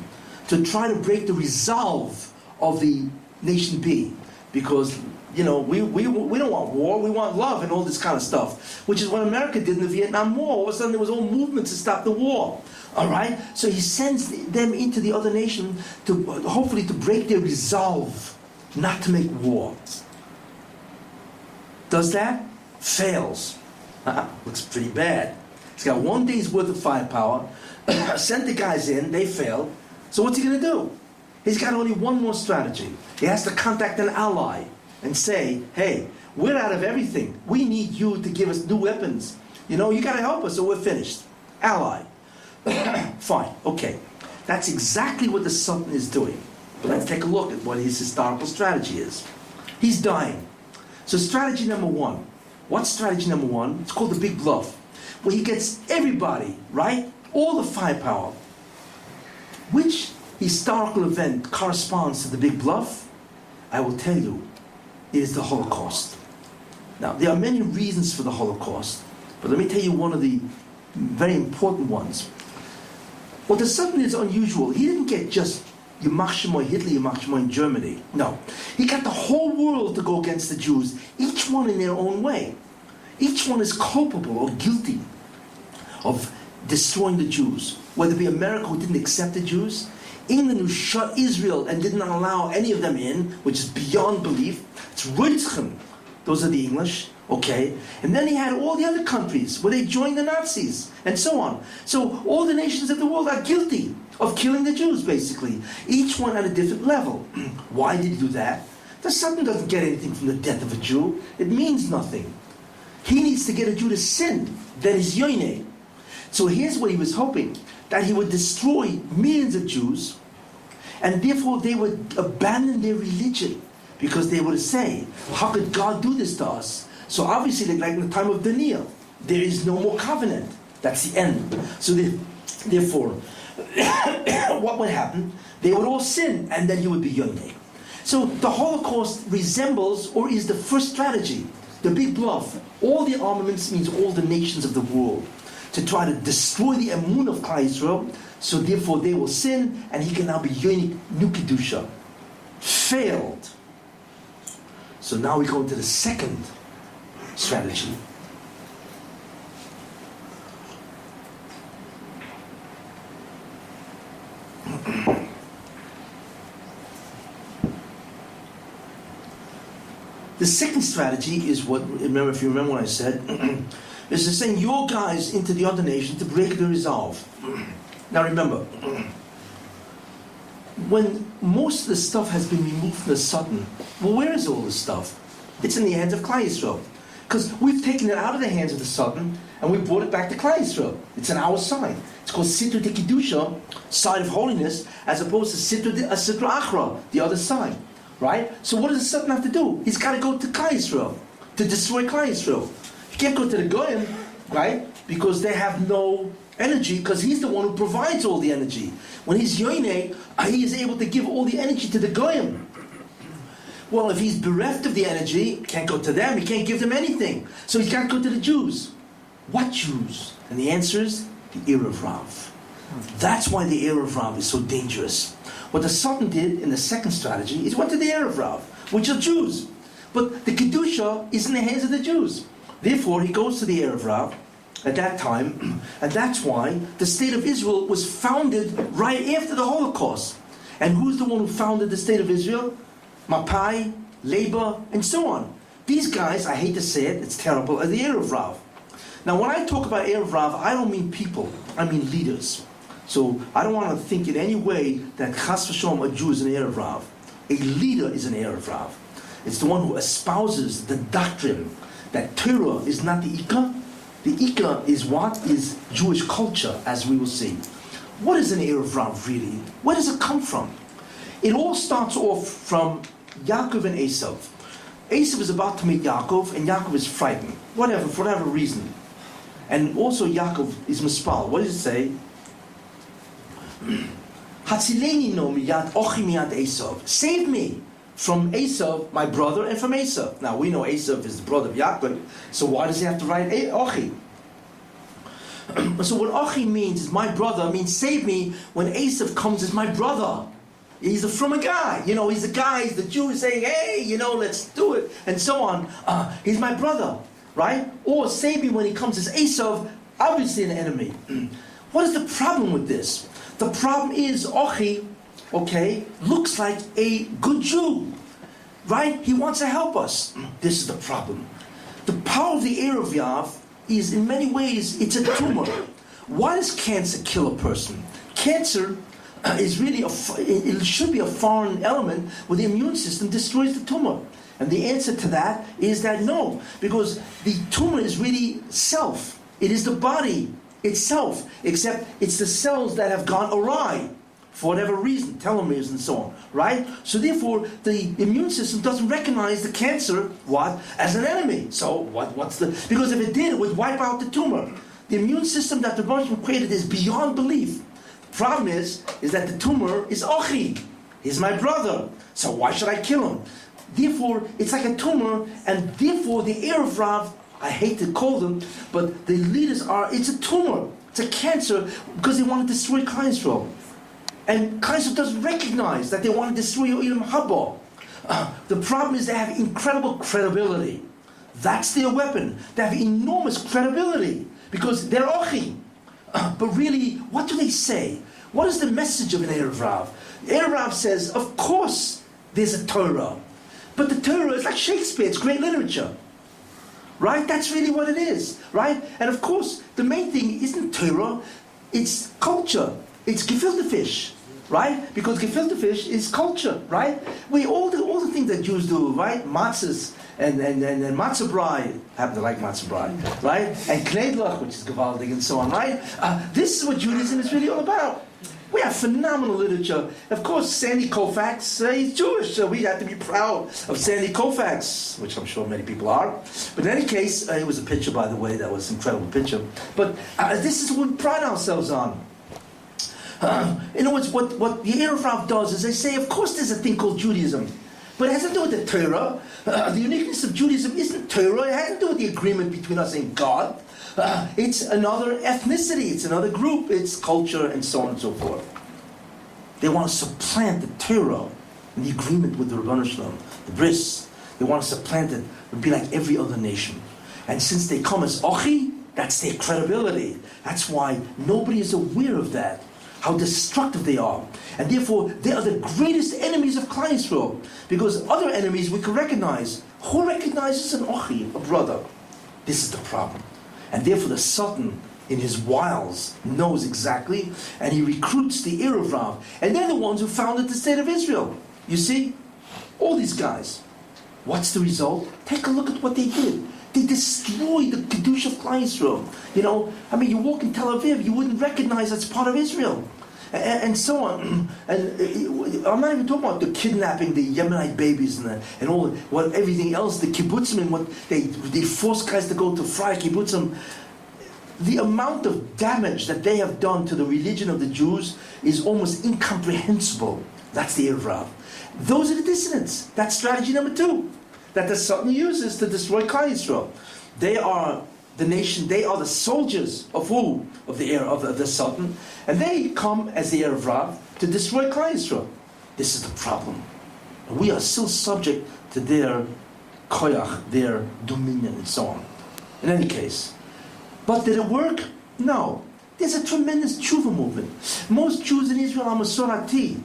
to try to break the resolve of the nation B. Because, you know, we don't want war, we want love and all this kind of stuff. Which is what America did in the Vietnam War. All of a sudden there was all movements to stop the war. All right? So he sends them into the other nation to hopefully to break their resolve not to make war. Does that? Fails. Looks pretty bad. He's got 1 day's worth of firepower, sent the guys in, they failed. So what's he going to do? He's got only one more strategy. He has to contact an ally and say, hey, we're out of everything. We need you to give us new weapons. You know, you got to help us or we're finished. Ally. Fine, okay. That's exactly what the Sultan is doing. But let's take a look at what his historical strategy is. He's dying. So strategy number 1. What's strategy number 1? It's called the big bluff. Where he gets everybody, right? All the firepower. Which historical event corresponds to the big bluff? I will tell you, it is the Holocaust. Now, there are many reasons for the Holocaust, but let me tell you one of the very important ones. Well, the Sultan is unusual. He didn't get just Yamach Shemoy Hitler, Yamach Shemoy in Germany. No. He got the whole world to go against the Jews, each one in their own way. Each one is culpable or guilty of destroying the Jews. Whether it be America, who didn't accept the Jews, England, who shut Israel and did not allow any of them in, which is beyond belief. It's Reitzchen. Those are the English, okay? And then he had all the other countries where they joined the Nazis and so on. So all the nations of the world are guilty of killing the Jews, basically. Each one at a different level. Why did he do that? The Sultan doesn't get anything from the death of a Jew. It means nothing. He needs to get a Jew to sin. That is yoine. So here's what he was hoping. That he would destroy millions of Jews, and therefore they would abandon their religion. Because they would say, how could God do this to us? So obviously, like in the time of Daniel, there is no more covenant. That's the end. So therefore, what would happen? They would all sin, and then you would be yoine. So the Holocaust resembles, or is the first strategy, the big bluff. All the armaments means all the nations of the world, to try to destroy the emun of Klal Yisrael, so therefore they will sin, and he can now be yonik nu kedusha. Failed. So now we go into the second strategy. The second strategy is what, remember, if you remember what I said, is to send your guys into the other nation to break the resolve. Now remember, when most of the stuff has been removed from the Sultan, well, where is all this stuff? It's in the hands of Klal Yisrael. Because we've taken it out of the hands of the Sultan and we brought it back to Klal Yisrael. It's on our side. It's called Sitra de Kedusha, side of holiness, as opposed to Sitra Achra, the other side. Right? So what does the Sultan have to do? He's got to go to Klal Yisrael, to destroy Klal Yisrael. He can't go to the Goyim, right? Because they have no energy, because he's the one who provides all the energy. When he's Yoine, he is able to give all the energy to the Goyim. Well, if he's bereft of the energy, can't go to them, he can't give them anything. So he's got to go to the Jews. What Jews? And the answer is the Erev Rav. That's why the Erev Rav is so dangerous. What the Sultan did in the second strategy is went to the Erev Rav, which are Jews. But the Kedusha is in the hands of the Jews. Therefore, he goes to the Erev Rav at that time, and that's why the state of Israel was founded right after the Holocaust. And who's the one who founded the state of Israel? Mapai, Labour, and so on. These guys, I hate to say it, it's terrible, are the Erev Rav. Now, when I talk about Erev Rav, I don't mean people, I mean leaders. So I don't want to think in any way that Chas v'Shalom, a Jew, is an Erev Rav. A leader is an Erev Rav. It's the one who espouses the doctrine that Torah is not the Ikar. The Ikar is what? Is Jewish culture, as we will see. What is an Erev Rav really? Where does it come from? It all starts off from Yaakov and Esav. Esav is about to meet Yaakov, and Yaakov is frightened, for whatever reason. And also Yaakov is mispal. What does it say? Hatzileni no miyad ochi miyad Esav. Save me from Esav, my brother, and from Esav. Now we know Esav is the brother of Yaakov, so why does he have to write Ochi? So what Ochi means is my brother, means save me when Esav comes as my brother. He's a from a guy, he's the guy, he's the Jew saying, hey, let's do it, and so on. He's my brother, right? Or save me when he comes as Esav, obviously an enemy. What is the problem with this? The problem is Ochi, looks like a good Jew, right? He wants to help us. This is the problem. The power of the Erev Yav is, in many ways, it's a tumor. Why does cancer kill a person? Cancer is really, it should be a foreign element where the immune system destroys the tumor. And the answer to that is that no, because the tumor is really self. It is the body itself, except it's the cells that have gone awry for whatever reason, telomeres and so on, right? So therefore, the immune system doesn't recognize the cancer, as an enemy. So because if it did, it would wipe out the tumor. The immune system that the Rebbe created is beyond belief. The problem is that the tumor is Ochi. He's my brother. So why should I kill him? Therefore, it's like a tumor, and therefore the Erev Rav, I hate to call them, but the leaders it's a tumor. It's a cancer because they want to destroy Klal Yisrael. And Klal Yisrael doesn't recognize that they want to destroy Ilam Haba. The problem is they have incredible credibility. That's their weapon. They have enormous credibility because they're Ochi. But really, what do they say? What is the message of an Erev Rav? The Erev Rav says, of course there's a Torah. But the Torah is like Shakespeare, it's great literature. Right? That's really what it is. Right? And of course, the main thing isn't Torah, it's culture. It's gefilte fish. Right? Because gefilte fish is culture. Right? All the things that Jews do, right? Matzahs and matzah brei, happen to like matzah brei, right? And knedlach, which is gewaldig, and so on, right? This is what Judaism is really all about. We have phenomenal literature. Of course, Sandy Koufax, he's Jewish, so we have to be proud of Sandy Koufax, which I'm sure many people are. But in any case, it was a picture, by the way, that was an incredible picture. But this is what we pride ourselves on. In other words, what the Erev Rav does is they say, of course there's a thing called Judaism, but it has to do with the Torah. The uniqueness of Judaism isn't Torah, it has to do with the agreement between us and God. It's another ethnicity, it's another group, it's culture, and so on and so forth. They want to supplant the Torah and the agreement with the Rabbanu Shalom, the Bris. They want to supplant it and be like every other nation. And since they come as Ochi, that's their credibility. That's why nobody is aware of that, how destructive they are. And therefore, they are the greatest enemies of Klal Yisrael. Because other enemies we can recognize. Who recognizes an Ochi, a brother? This is the problem. And therefore the Sultan, in his wiles, knows exactly, and he recruits the Erev Rav. And they're the ones who founded the state of Israel. You see? All these guys. What's the result? Take a look at what they did. They destroyed the Kedusha of Klal Yisrael. You walk in Tel Aviv, you wouldn't recognize that's part of Israel. And so on. And I'm not even talking about the kidnapping the Yemenite babies and all everything else, the kibbutzim, and what they force guys to go to fry kibbutzim. The amount of damage that they have done to the religion of the Jews is almost incomprehensible. That's the Erev Rav. Those are the dissidents. That's strategy number 2 that the Sultan uses to destroy Klal Yisrael. They are the nation, they are the soldiers of who? Of the Sultan. And they come as the Erev Rav to destroy Klal Yisrael. This is the problem. We are still subject to their koyach, their dominion, and so on. In any case. But did it work? No. There's a tremendous tshuva movement. Most Jews in Israel are Masorati.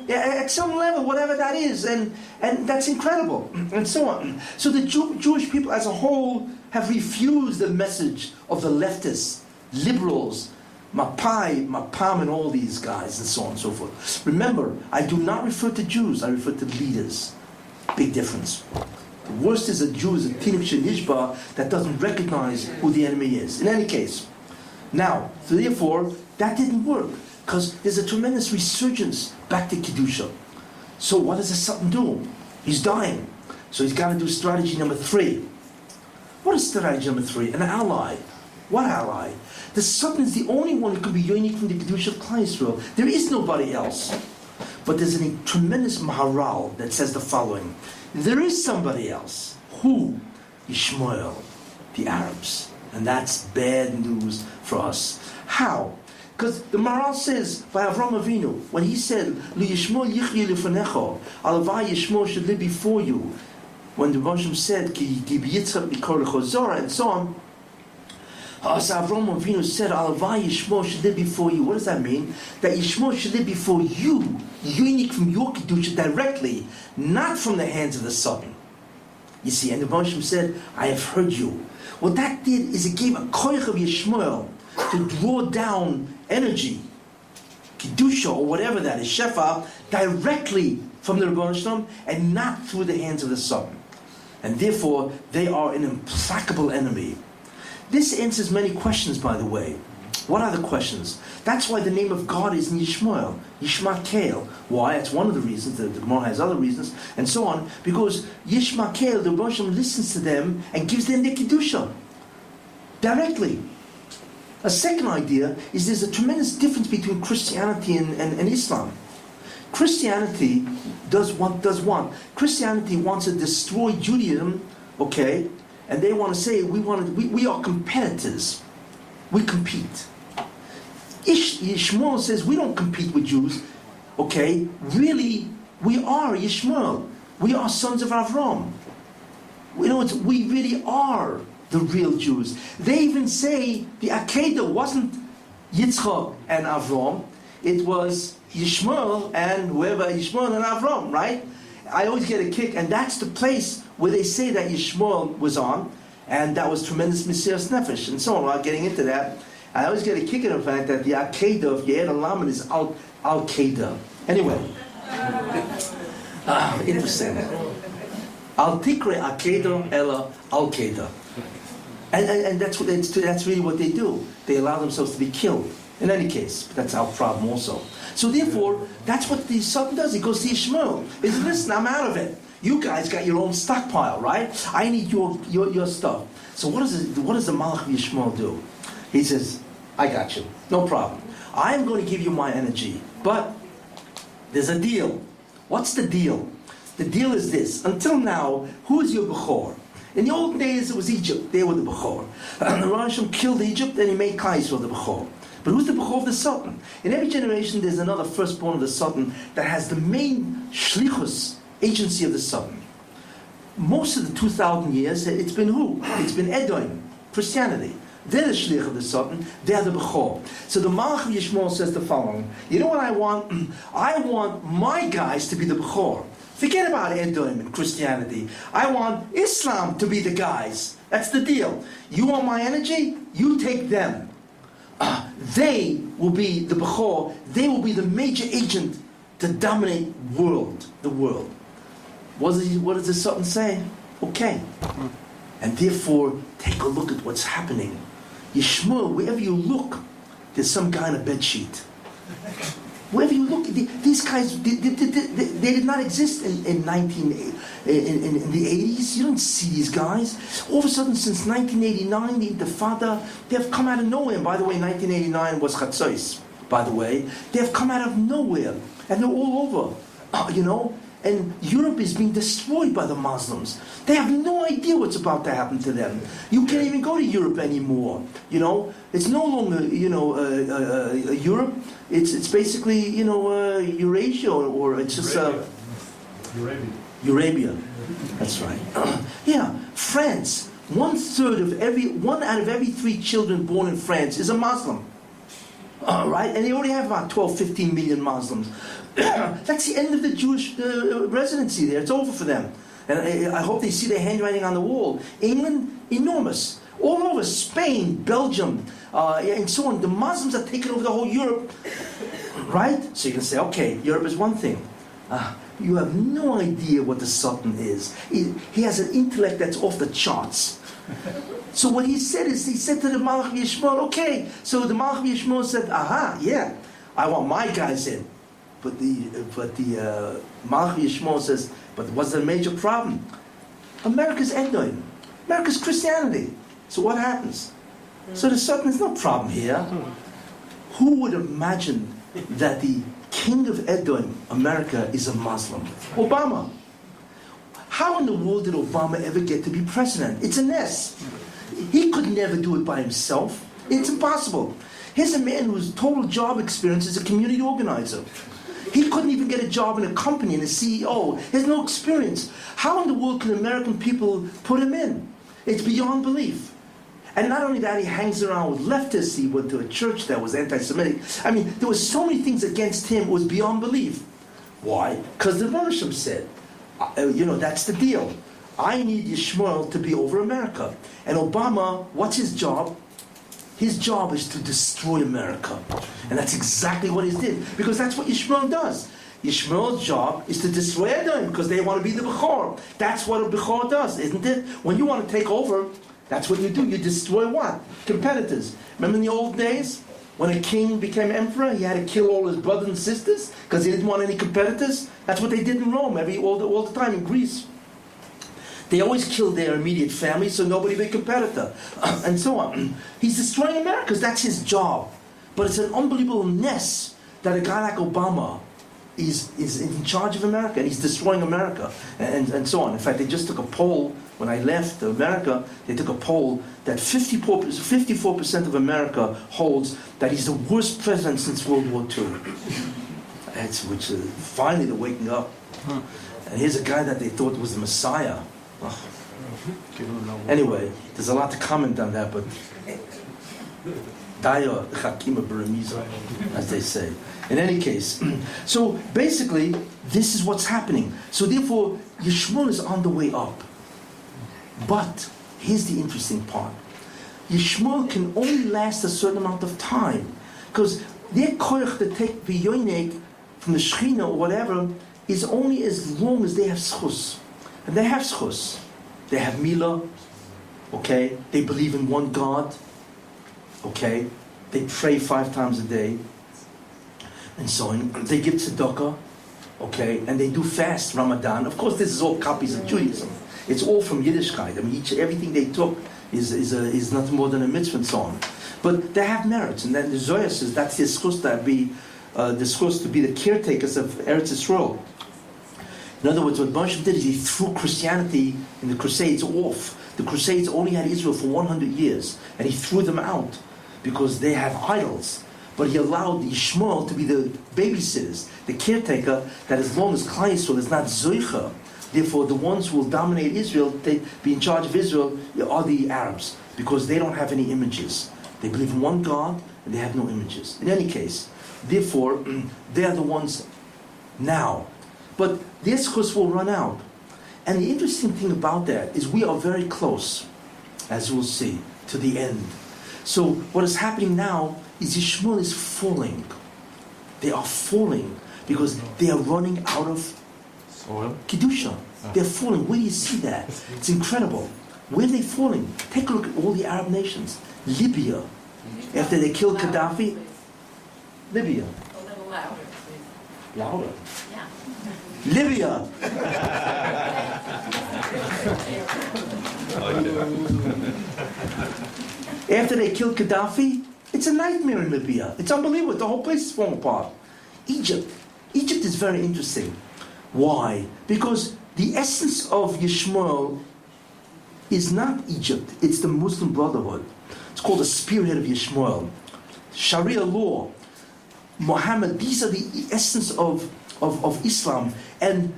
At some level, whatever that is, and that's incredible, and so on. So the Jewish people as a whole have refused the message of the leftists, liberals, Mapai, Mapam, and all these guys, and so on and so forth. Remember, I do not refer to Jews, I refer to leaders. Big difference. The worst is a Jew is a Tinik Shenishba that doesn't recognize who the enemy is. In any case. Now, so therefore, that didn't work. Because there's a tremendous resurgence back to Kedusha. So what does the Sultan do? He's dying. So he's got to do strategy number 3. What is strategy number 3? An ally. What ally? The Satan is the only one who can be unique from the Kedusha of Klal Yisrael. There is nobody else. But there's a tremendous Maharal that says the following. There is somebody else. Who? Yishmael, the Arabs. And that's bad news for us. How? Because the Maharal says by Avram Avinu, when he said, Li Yishmael yichyi lefanecho, alavai Yishmael should live before you. When the Moshe said, Ki b'yitzchak b'kor lechozora, and so on, as Avram Avinu said, Alavai Yishmael should live before you. What does that mean? That Yishmael should live before you, unique from your Kedusha directly, not from the hands of the Satan. You see, and the Moshe said, I have heard you. What that did is it gave a koich of Yishmael to draw down energy, Kedusha, or whatever that is, Shefa, directly from the Rebbeinu Shalom, and not through the hands of the Satan. And therefore, they are an implacable enemy. This answers many questions, by the way. What are the questions? That's why the name of God is Yishmael, Yishmael. Why? That's one of the reasons. The Gemara has other reasons, and so on. Because Yishmael, the Rebbeinu listens to them and gives them the Kedusha directly. A second idea is there's a tremendous difference between Christianity and Islam. Christianity does what? Christianity wants to destroy Judaism, okay? And they want to say we are competitors. We compete. Yishmael says we don't compete with Jews, okay? Really, we are Yishmael. We are sons of Avram. We really are the real Jews. They even say the Akedah wasn't Yitzchak and Avram. It was Yishmael and whoever, Yishmael and Avram, right? I always get a kick, and that's the place where they say that Yishmael was on, and that was tremendous Mesiras Nefesh, and so on. Without getting into that, I always get a kick in the fact that the Akedah of Yair and Laman is Al-Qaeda. Anyway, interesting. Al-Tikre Akedah Ella Al-Qaeda. And that's really what they do. They allow themselves to be killed. In any case, that's our problem also. So therefore, that's what the Satan does. He goes to Yishmael. He says, listen, I'm out of it. You guys got your own stockpile, right? I need your stuff. So what does the Malach of Yishmael do? He says, I got you. No problem. I'm going to give you my energy. But there's a deal. What's the deal? The deal is this. Until now, who is your Bechor? In the old days, it was Egypt. They were the Bechor. The Rasham killed Egypt, and he made Kais for the Bechor. But who's the Bechor of the Sultan? In every generation, there's another firstborn of the Sultan that has the main shlichus, agency of the Sultan. Most of the 2,000 years, it's been who? It's been Edom, Christianity. They're the shlich of the Sultan, they're the Bechor. So the Malach of Yishmael says the following, you know what I want? I want my guys to be the Bechor. Forget about Edom and Christianity. I want Islam to be the guys. That's the deal. You want my energy? You take them. They will be the Bechor. They will be the major agent to dominate the world. What does the Sultan say? Okay. And therefore, take a look at what's happening. Yishmael, wherever you look, there's some guy in a bedsheet. Wherever you look, these guys, they did not exist in the 80s. You don't see these guys. All of a sudden, since 1989, the Intifada, they have come out of nowhere. And by the way, 1989 was Chatzos, by the way. They have come out of nowhere. And they're all over, And Europe is being destroyed by the Muslims. They have no idea what's about to happen to them. You can't even go to Europe anymore. It's no longer Europe. It's basically Eurasia or it's just Eurabia. That's right. Yeah, France. 1 out of every 3 children born in France is a Muslim. Right? And they already have about 12, 15 million Muslims. That's the end of the Jewish residency there. It's over for them. And I hope they see their handwriting on the wall. England, enormous. All over Spain, Belgium, and so on. The Muslims are taking over the whole Europe. Right? So you can say, okay, Europe is one thing. You have no idea what the Sultan is. He has an intellect that's off the charts. So what he said to the Malach Yishmael, okay. So the Malach Yishmael said, yeah, I want my guys in. But the Malach Yishmael says, but what's the major problem? America's Edom. America's Christianity. So what happens? So there's no problem here. Who would imagine that the king of Edom, America, is a Muslim? Obama. How in the world did Obama ever get to be president? It's a mess. He could never do it by himself. It's impossible. Here's a man whose total job experience is a community organizer. He couldn't even get a job in a company and a CEO. He has no experience. How in the world can American people put him in? It's beyond belief. And not only that, he hangs around with leftists. He went to a church that was anti-Semitic. I mean, there were so many things against him. It was beyond belief. Why? Because the Rebbe said, that's the deal. I need Yishmael to be over America. And Obama, what's his job? His job is to destroy America. And that's exactly what he did. Because that's what Yishmael does. Yishmael's job is to destroy Edom because they want to be the Bechor. That's what a Bechor does, isn't it? When you want to take over, that's what you do. You destroy what? Competitors. Remember in the old days? When a king became emperor, he had to kill all his brothers and sisters because he didn't want any competitors. That's what they did in Rome all the time in Greece. They always killed their immediate family so nobody would be a competitor, and so on. He's destroying America because that's his job. But it's an unbelievable mess that a guy like Obama is in charge of America, and he's destroying America, and so on. In fact, they just took a poll when I left America. They took a poll that 54% of America holds that he's the worst president since World War II. Finally they're waking up. And here's a guy that they thought was the Messiah. Oh. Anyway, there's a lot to comment on that, but Daya Chakima Baramiza, as they say. In any case, so basically, this is what's happening. So therefore, Yishmael is on the way up. But here's the interesting part. Yishmael can only last a certain amount of time. Because their koyach to take V'yonek from the Shechina or whatever is only as long as they have schus. And they have schus. They have Milah, okay? They believe in one God, okay? They pray 5 times a day, and so on. They give tzedakah, okay? And they do fast, Ramadan. Of course, this is all copies of Judaism. It's all from Yiddishkeit. I mean, everything they took is nothing more than a mitzvah and so on. But they have merits, and then the Zohar says that's the schus to be the caretakers of Eretz Yisrael. In other words, what Moshe did is he threw Christianity in the Crusades off. The Crusades only had Israel for 100 years, and he threw them out because they have idols. But he allowed Yishmael to be the babysitters, the caretaker, that as long as Klal Yisrael is not Zoicha, therefore the ones who will dominate Israel, be in charge of Israel, are the Arabs, because they don't have any images. They believe in one God, and they have no images. In any case, therefore, they are the ones now. But their schus will run out. And the interesting thing about that is we are very close, as we'll see, to the end. So what is happening now is Yishmael is falling. They are falling because they are running out of Soil. Kedusha. They're falling. Where do you see that? It's incredible. Where are they falling? Take a look at all the Arab nations. Libya, after they killed Gaddafi. Libya. A little louder, please. Louder. Yeah. Libya. After they killed Gaddafi, it's a nightmare in Libya. It's unbelievable. The whole place is falling apart. Egypt. Egypt is very interesting. Why? Because the essence of Yishmael is not Egypt. It's the Muslim Brotherhood. It's called the spearhead of Yishmael. Sharia law, Muhammad, these are the essence of Islam. And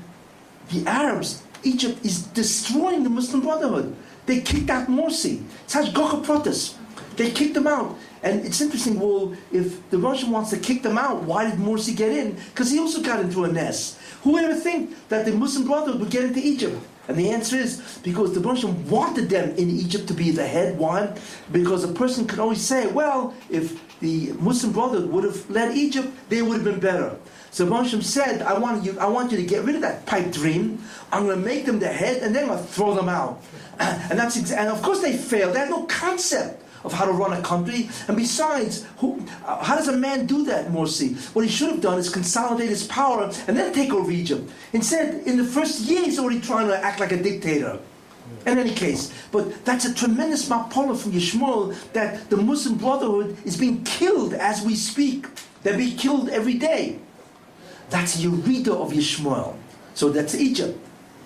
the Arabs, Egypt is destroying the Muslim Brotherhood. They kicked out Morsi. It's Hashgacha protest. They kicked them out. And it's interesting, well, if the Russian wants to kick them out, why did Morsi get in? Because he also got into a mess. Who would ever think that the Muslim Brotherhood would get into Egypt? And the answer is because the Russian wanted them in Egypt to be the head. Why? Because a person could always say, well, if the Muslim Brotherhood would have led Egypt, they would have been better. So Moshe said, I want you to get rid of that pipe dream. I'm going to make them the head, and then I'm going to throw them out. And and of course they failed. They had no concept of how to run a country. And besides, how does a man do that, Morsi? What he should have done is consolidate his power and then take over Egypt. Instead, in the first year, he's already trying to act like a dictator. In any case, but that's a tremendous mapola from Yishmael that the Muslim Brotherhood is being killed as we speak. They're being killed every day. That's Yerida of Yishmael. So that's Egypt.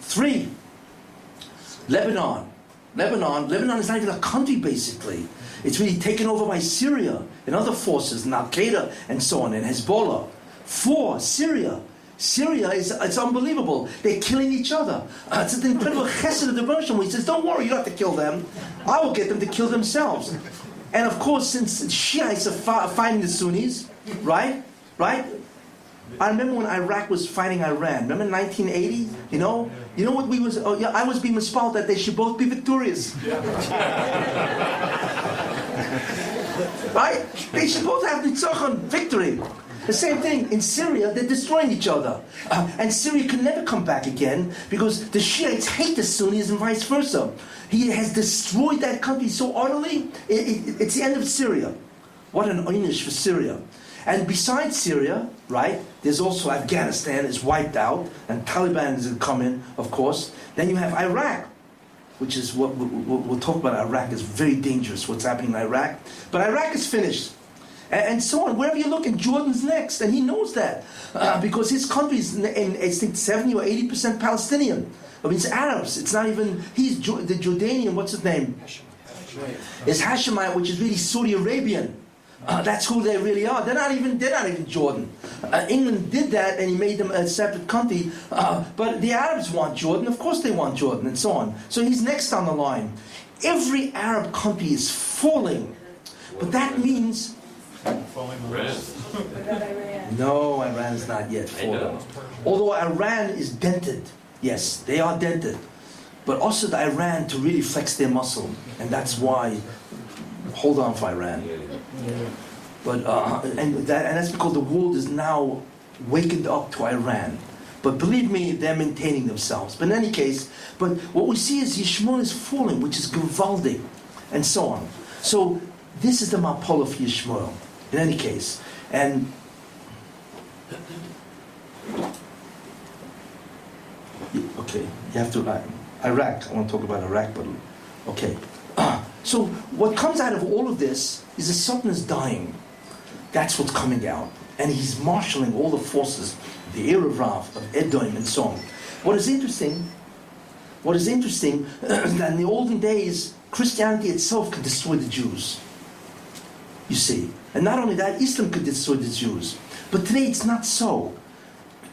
3. Lebanon is not even a country basically. It's really taken over by Syria and other forces, and Al-Qaeda and so on, and Hezbollah. 4. Syria it's unbelievable. They're killing each other. It's an incredible chesed of the Bershom where he says, don't worry, you don't have to kill them. I will get them to kill themselves. And of course, since Shiites are fighting the Sunnis, right? I remember when Iraq was fighting Iran. Remember in 1980? You know what I was being misspelled that they should both be victorious. Right? They should both have nitzachon, victory. The same thing in Syria, they're destroying each other. And Syria can never come back again because the Shiites hate the Sunnis and vice versa. He has destroyed that country so utterly, it's the end of Syria. What an einish for Syria. And besides Syria, right, there's also Afghanistan is wiped out, and Taliban is come in, of course. Then you have Iraq, which is what we'll talk about. Iraq is very dangerous, what's happening in Iraq. But Iraq is finished. And so on. Wherever you look, and Jordan's next, and he knows that because his country is, I think, 70 or 80% Palestinian. I mean, it's Arabs. It's not even. He's the Jordanian. What's his name? It's Hashemite, which is really Saudi Arabian. That's who they really are. They're not even Jordan. England did that, and he made them a separate country. But the Arabs want Jordan. Of course, they want Jordan, and so on. So he's next on the line. Every Arab country is falling, but that means. No, Iran is not yet fallen. Although Iran is dented. Yes, they are dented. But also the Iran to really flex their muscle. And that's why, hold on for Iran. But and that's because the world is now wakened up to Iran. But believe me, they're maintaining themselves. But in any case, but what we see is Yishmael is falling, which is Givaldi, and so on. So this is the Mapol of Yishmael. In any case, and okay, you have to Iraq. I want to talk about Iraq, but okay. So what comes out of all of this is the Sultan is dying. That's what's coming out, and he's marshaling all the forces, the Erev Rav of Edom and so on. What is interesting that in the olden days, Christianity itself could destroy the Jews. You see. And not only that, Islam could destroy the Jews. But today it's not so.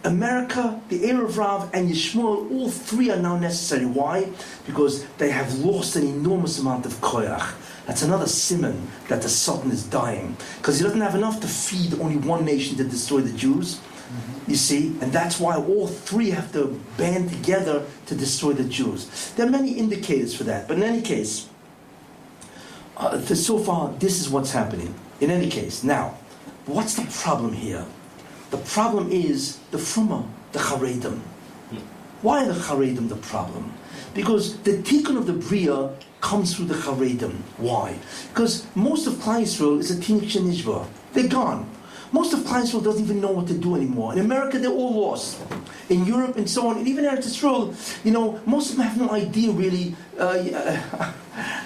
America, the Erev Rav, and Yishmael, all three are now necessary. Why? Because they have lost an enormous amount of koyach. That's another simon that the Sultan is dying. Because he doesn't have enough to feed only one nation to destroy the Jews. You see? And that's why all three have to band together to destroy the Jews. There are many indicators for that. But in any case, so far, this is what's happening. In any case, now, what's the problem here? The problem is the Fruma, the Charedim. Why are the Charedim the problem? Because the tikkun of the Bria comes through the Charedim. Why? Because most of Klal Yisrael is a Tinuk Shenishba. They're gone. Most of Klal Yisrael doesn't even know what to do anymore. In America, they're all lost. In Europe and so on, and even Eretz Yisrael, most of them have no idea really.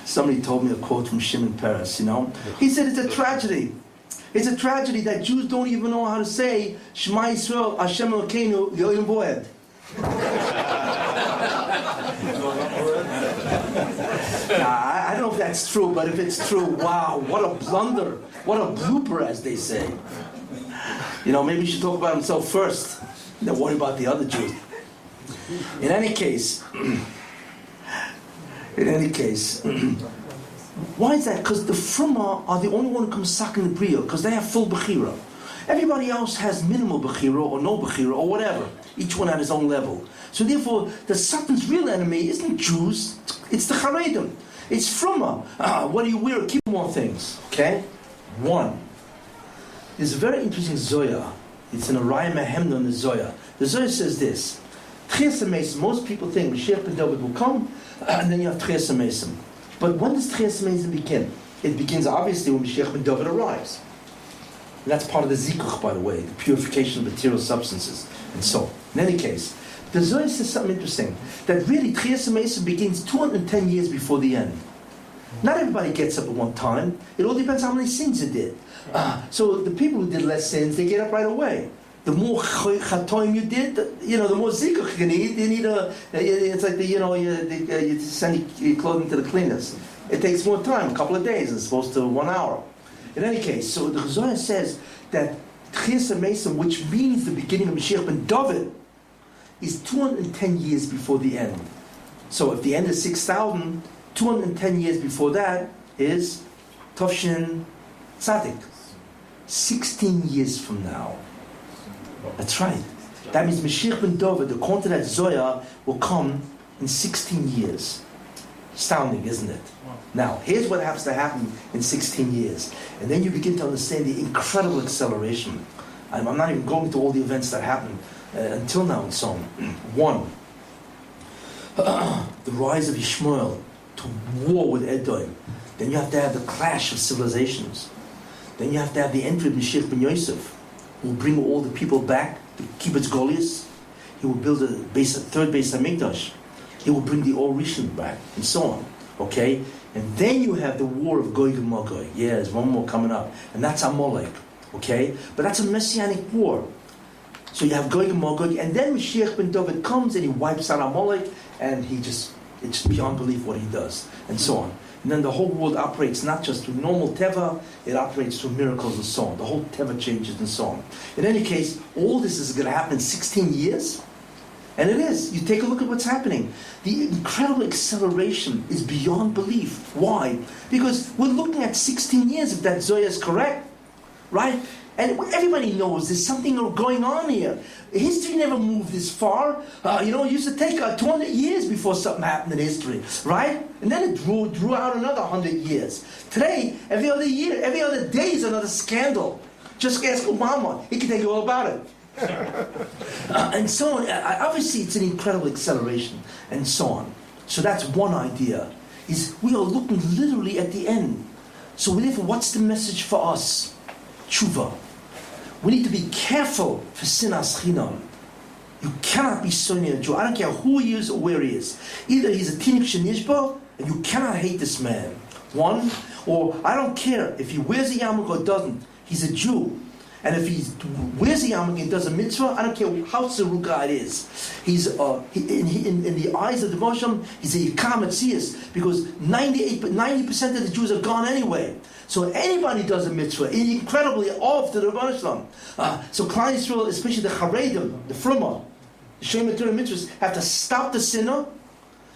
Somebody told me a quote from Shimon Peres, He said it's a tragedy. It's a tragedy that Jews don't even know how to say Shema Yisrael, Hashem Elokeinu, Yoyim Boed. I don't know if that's true, but if it's true, wow, what a blunder. What a blooper, as they say. Maybe he should talk about himself first, then worry about the other Jews. In any case, why is that? Because the Fruma are the only one who comes sucking the Bria, because they have full Bechira. Everybody else has minimal Bechira or no Bechira or whatever, each one at his own level. So therefore, the Sultan's real enemy isn't Jews, it's the Charedim. It's Fruma. What do you wear? Keep more things. Okay? 1. There's a very interesting Zoya. It's in a Raya Mehemna in the Zoya. The Zoya says this. Tchias HaMesim, most people think Mashiach ben David will come, and then you have Tchias HaMesim. But when does Tchias HaMesim begin? It begins obviously when Mashiach ben David arrives. And that's part of the Zikuch, by the way, the purification of material substances, and so on. In any case, The Zohar says something interesting, that really Tchias HaMesim begins 210 years before the end. Not everybody gets up at one time. It all depends how many sins you did. So the people who did less sins, they get up right away. The more chatoim you did, the more zikach you need. You need it's like you send your clothing to the cleaners. It takes more time, a couple of days, as opposed to 1 hour. In any case, so the Zohar says that Tchias HaMesim, which means the beginning of Mashiach ben David, is 210 years before the end. So if the end is 6,000, 210 years before that is Tovshin Tzadik. 16 years from now. That's right. That means Mashiach ben David, according to that Zohar, will come in 16 years. Astounding, isn't it? Now, here's what has to happen in 16 years. And then you begin to understand the incredible acceleration. I'm not even going to all the events that happened until now and so on. One, the rise of Ishmael to war with Edom. Then you have to have the clash of civilizations. Then you have to have the entry of Mashiach ben Yosef, who will bring all the people back to Kibbutz Goliath. He will build a third base HaMikdash. He will bring the Or Rishon back, and so on. Okay? And then you have the war of Gog and Magog. Yeah, there's one more coming up. And that's Amalek. Okay? But that's a messianic war. So you have Gog and Magog, and then Mashiach ben David comes and he wipes out Amalek, and it's just beyond belief what he does, and so on. And then the whole world operates not just through normal Teva, it operates through miracles and so on. The whole Teva changes and so on. In any case, all this is going to happen in 16 years. And it is. You take a look at what's happening. The incredible acceleration is beyond belief. Why? Because we're looking at 16 years, if that Zohar is correct. Right? And everybody knows there's something going on here. History never moved this far. It used to take 200 years before something happened in history, right? And then it drew out another 100 years. Today, every other year, every other day is another scandal. Just ask Obama. He can tell you all about it. And so on. Obviously, it's an incredible acceleration, and so on. So that's one idea, is we are looking literally at the end. So therefore, what's the message for us? Tshuva. We need to be careful for sinas chinam. You cannot be Sunni a Jew. I don't care who he is or where he is. Either he's a tinik shenishba, and you cannot hate this man. One, or I don't care if he wears a yarmulke or doesn't. He's a Jew. And if he wears a yarmulke and does a mitzvah, I don't care how tzeruka it is. He's in the eyes of the Moshem, he's a yikam atzias, because 90% of the Jews are gone anyway. So anybody does a mitzvah, incredibly off to the Rebbeinu Shalom. So Klal Yisrael, especially the Charedim, the Fruma, the Shem Torah mitzvahs, have to stop the sinner.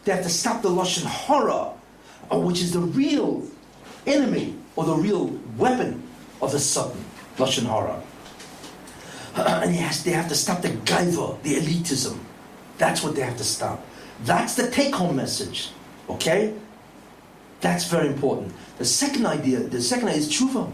They have to stop the lashon hara, which is the real enemy or the real weapon of the Satan, lashon hara. And they have to stop the gaiva, the elitism. That's what they have to stop. That's the take-home message. Okay? That's very important. The second idea is tshuva.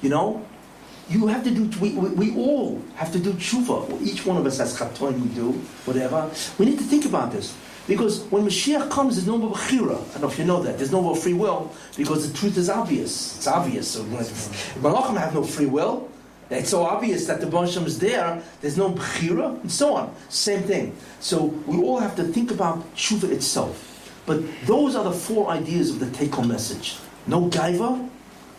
You have to do, we all have to do tshuva. Each one of us has chatoim, we do, whatever. We need to think about this. Because when Mashiach comes, there's no more bechira. I don't know if you know that. There's no more free will, because the truth is obvious. It's obvious. So Malachim have no free will. It's so obvious that the Bansham is there. There's no bechira, and so on. Same thing. So we all have to think about tshuva itself. But those are the four ideas of the take-home message. No gaiva,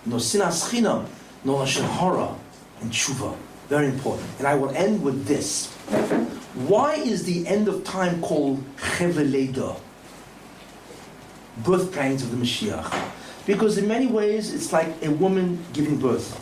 no sinas chinam, no lashon hara, and tshuva. Very important. And I will end with this. Why is the end of time called Chevle Leda? Birth pangs of the Mashiach. Because in many ways, it's like a woman giving birth.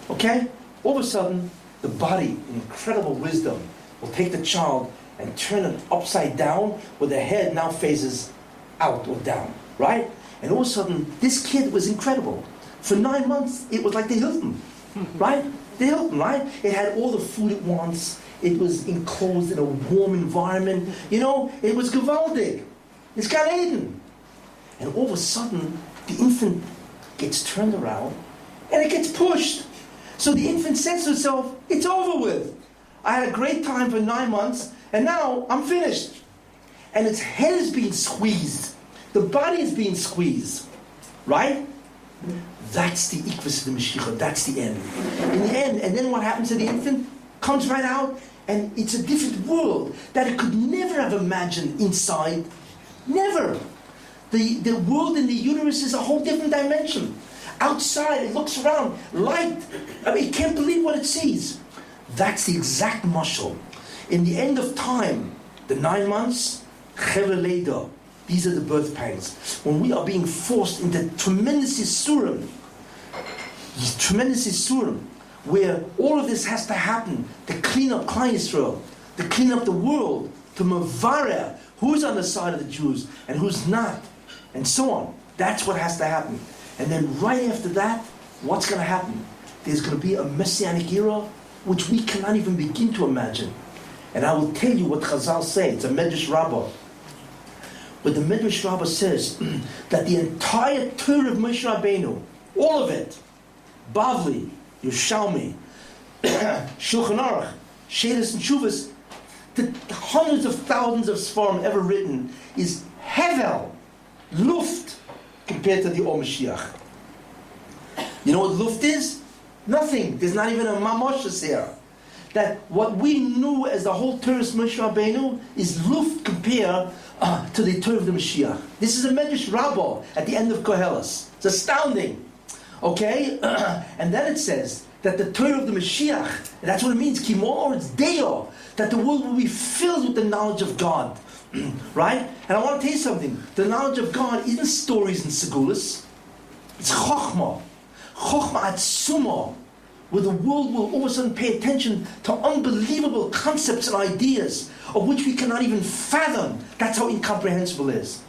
Okay? All of a sudden, the body, in incredible wisdom, will take the child and turn it upside down, where the head now faces out or down. Right? And all of a sudden, this kid was incredible. For 9 months, it was like the Hilton. Right? The Hilton, right? It had all the food it wants. It was enclosed in a warm environment. It was gewaldig. It's Gan Eden. And all of a sudden, the infant gets turned around and it gets pushed. So the infant says to itself, it's over with. I had a great time for 9 months, and now I'm finished. And its head is being squeezed. The body is being squeezed. Right? That's the ikvus of the Mashiach. That's the end. In the end, and then what happens to the infant? Comes right out, And it's a different world that it could never have imagined inside. Never. The world in the universe is a whole different dimension. Outside, it looks around, light. I mean, it can't believe what it sees. That's the exact mashal. In the end of time, the 9 months, Chever Leda, these are the birth pangs. When we are being forced into tremendous Yisurim, where all of this has to happen to clean up Klal Yisrael, to clean up the world, to Mavareh, who's on the side of the Jews and who's not, and so on. That's what has to happen. And then right after that, what's going to happen? There's going to be a messianic era which we cannot even begin to imagine. And I will tell you what Chazal say. It's a Medrash Rabbah. But the Medrash Rabbah says that the entire Torah of Moshe Rabbeinu, all of it, Bavli, Yerushalmi, Shulchan Aruch, Sheilas and Shuvas, the hundreds of thousands of Sfarim ever written, is Hevel, Luft, compared to the Or Mashiach. You know what Luft is? Nothing. There's not even a Mamoshes here. That what we knew as the whole Torah of Moshe Rabbeinu is Luft compared to the Torah of the Mashiach. This is a Medrash Rabbah at the end of Koheles. It's astounding. Okay? And then it says that the Torah of the Mashiach, and that's what it means, Kimo, it's Deo, that the world will be filled with the knowledge of God. Right? And I want to tell you something. The knowledge of God isn't stories and segulas. It's Chochmah. Chochmah Atzumah, where the world will all of a sudden pay attention to unbelievable concepts and ideas of which we cannot even fathom. That's how incomprehensible it is.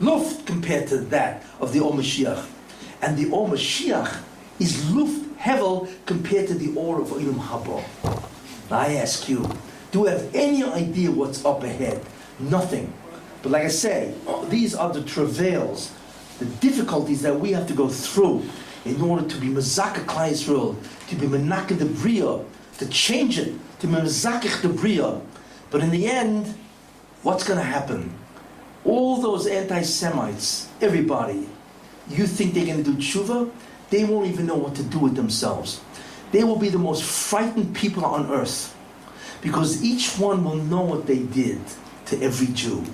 Luft compared to that of the Or Mashiach. And the Or Mashiach is Luft Hevel compared to the Or of Olam Haba. I ask you, do you have any idea what's up ahead? Nothing. But like I say, these are the travails, the difficulties that we have to go through in order to be Mezakah Klal Yisrael, to be Menakeh the Bria, to change it, to be Mezakeh the Bria. But in the end, what's going to happen? All those anti-Semites, everybody, you think they're going to do tshuva? They won't even know what to do with themselves. They will be the most frightened people on earth, because each one will know what they did to every Jew.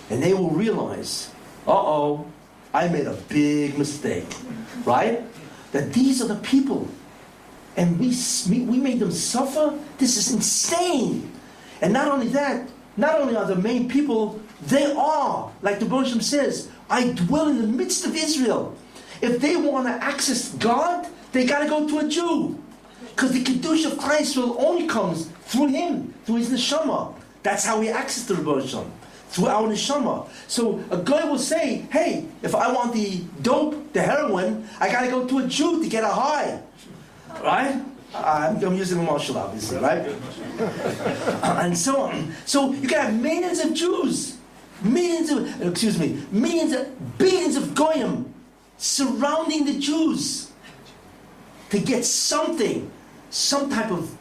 And they will realize, uh-oh, I made a big mistake. Right? That these are the people. And we made them suffer? This is insane. And not only that, not only are the main people, they are, like the Bereshit says, I dwell in the midst of Israel. If they want to access God, they got to go to a Jew. Because the Kiddush of Klal Yisrael only comes through him, through his neshama. That's how we access the Bereshit, through our neshama. So a guy will say, hey, if I want the dope, the heroin, I got to go to a Jew to get a high. Right? I'm using a martial, obviously, right? And so on. So you can have millions of Jews, billions of goyim surrounding the Jews to get something, some type of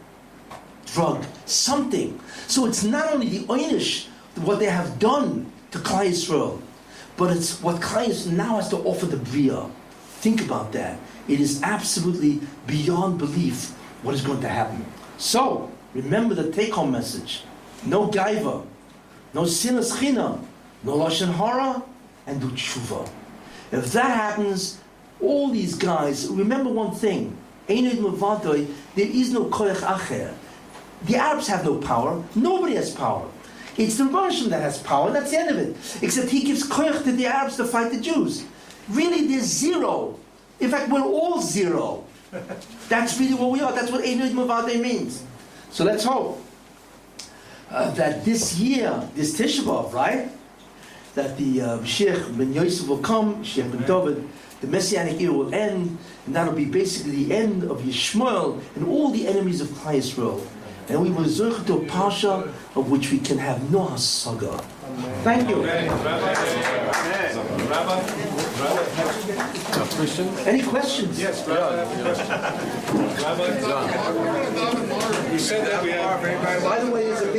drug, something. So it's not only the oynish, what they have done to Klal Yisrael, but it's what Klal Yisrael now has to offer the Bria. Think about that. It is absolutely beyond belief what is going to happen. So, remember the take-home message. No gaiva, no sinas china, no lashon hara, and do tshuva. If that happens, all these guys, remember one thing, Einod Mavadoi, there is no koyach acher. The Arabs have no power, nobody has power. It's the Russian that has power, that's the end of it. Except he gives koyach to the Arabs to fight the Jews. Really, there's zero. In fact, we're all zero. That's really what we are. That's what Einod Mavadoi means. So let's hope that this year, this Tisha B'Av, right? That the Mashiach ben Yosef will come, Mashiach ben David, the Messianic era will end, and that'll be basically the end of Yishmael and all the enemies of Klal Yisrael. And we will zurch to a parsha of which we can have no hasaga. Thank you. Any questions? Yes, Rabbi. You said that we have. By the way, there's a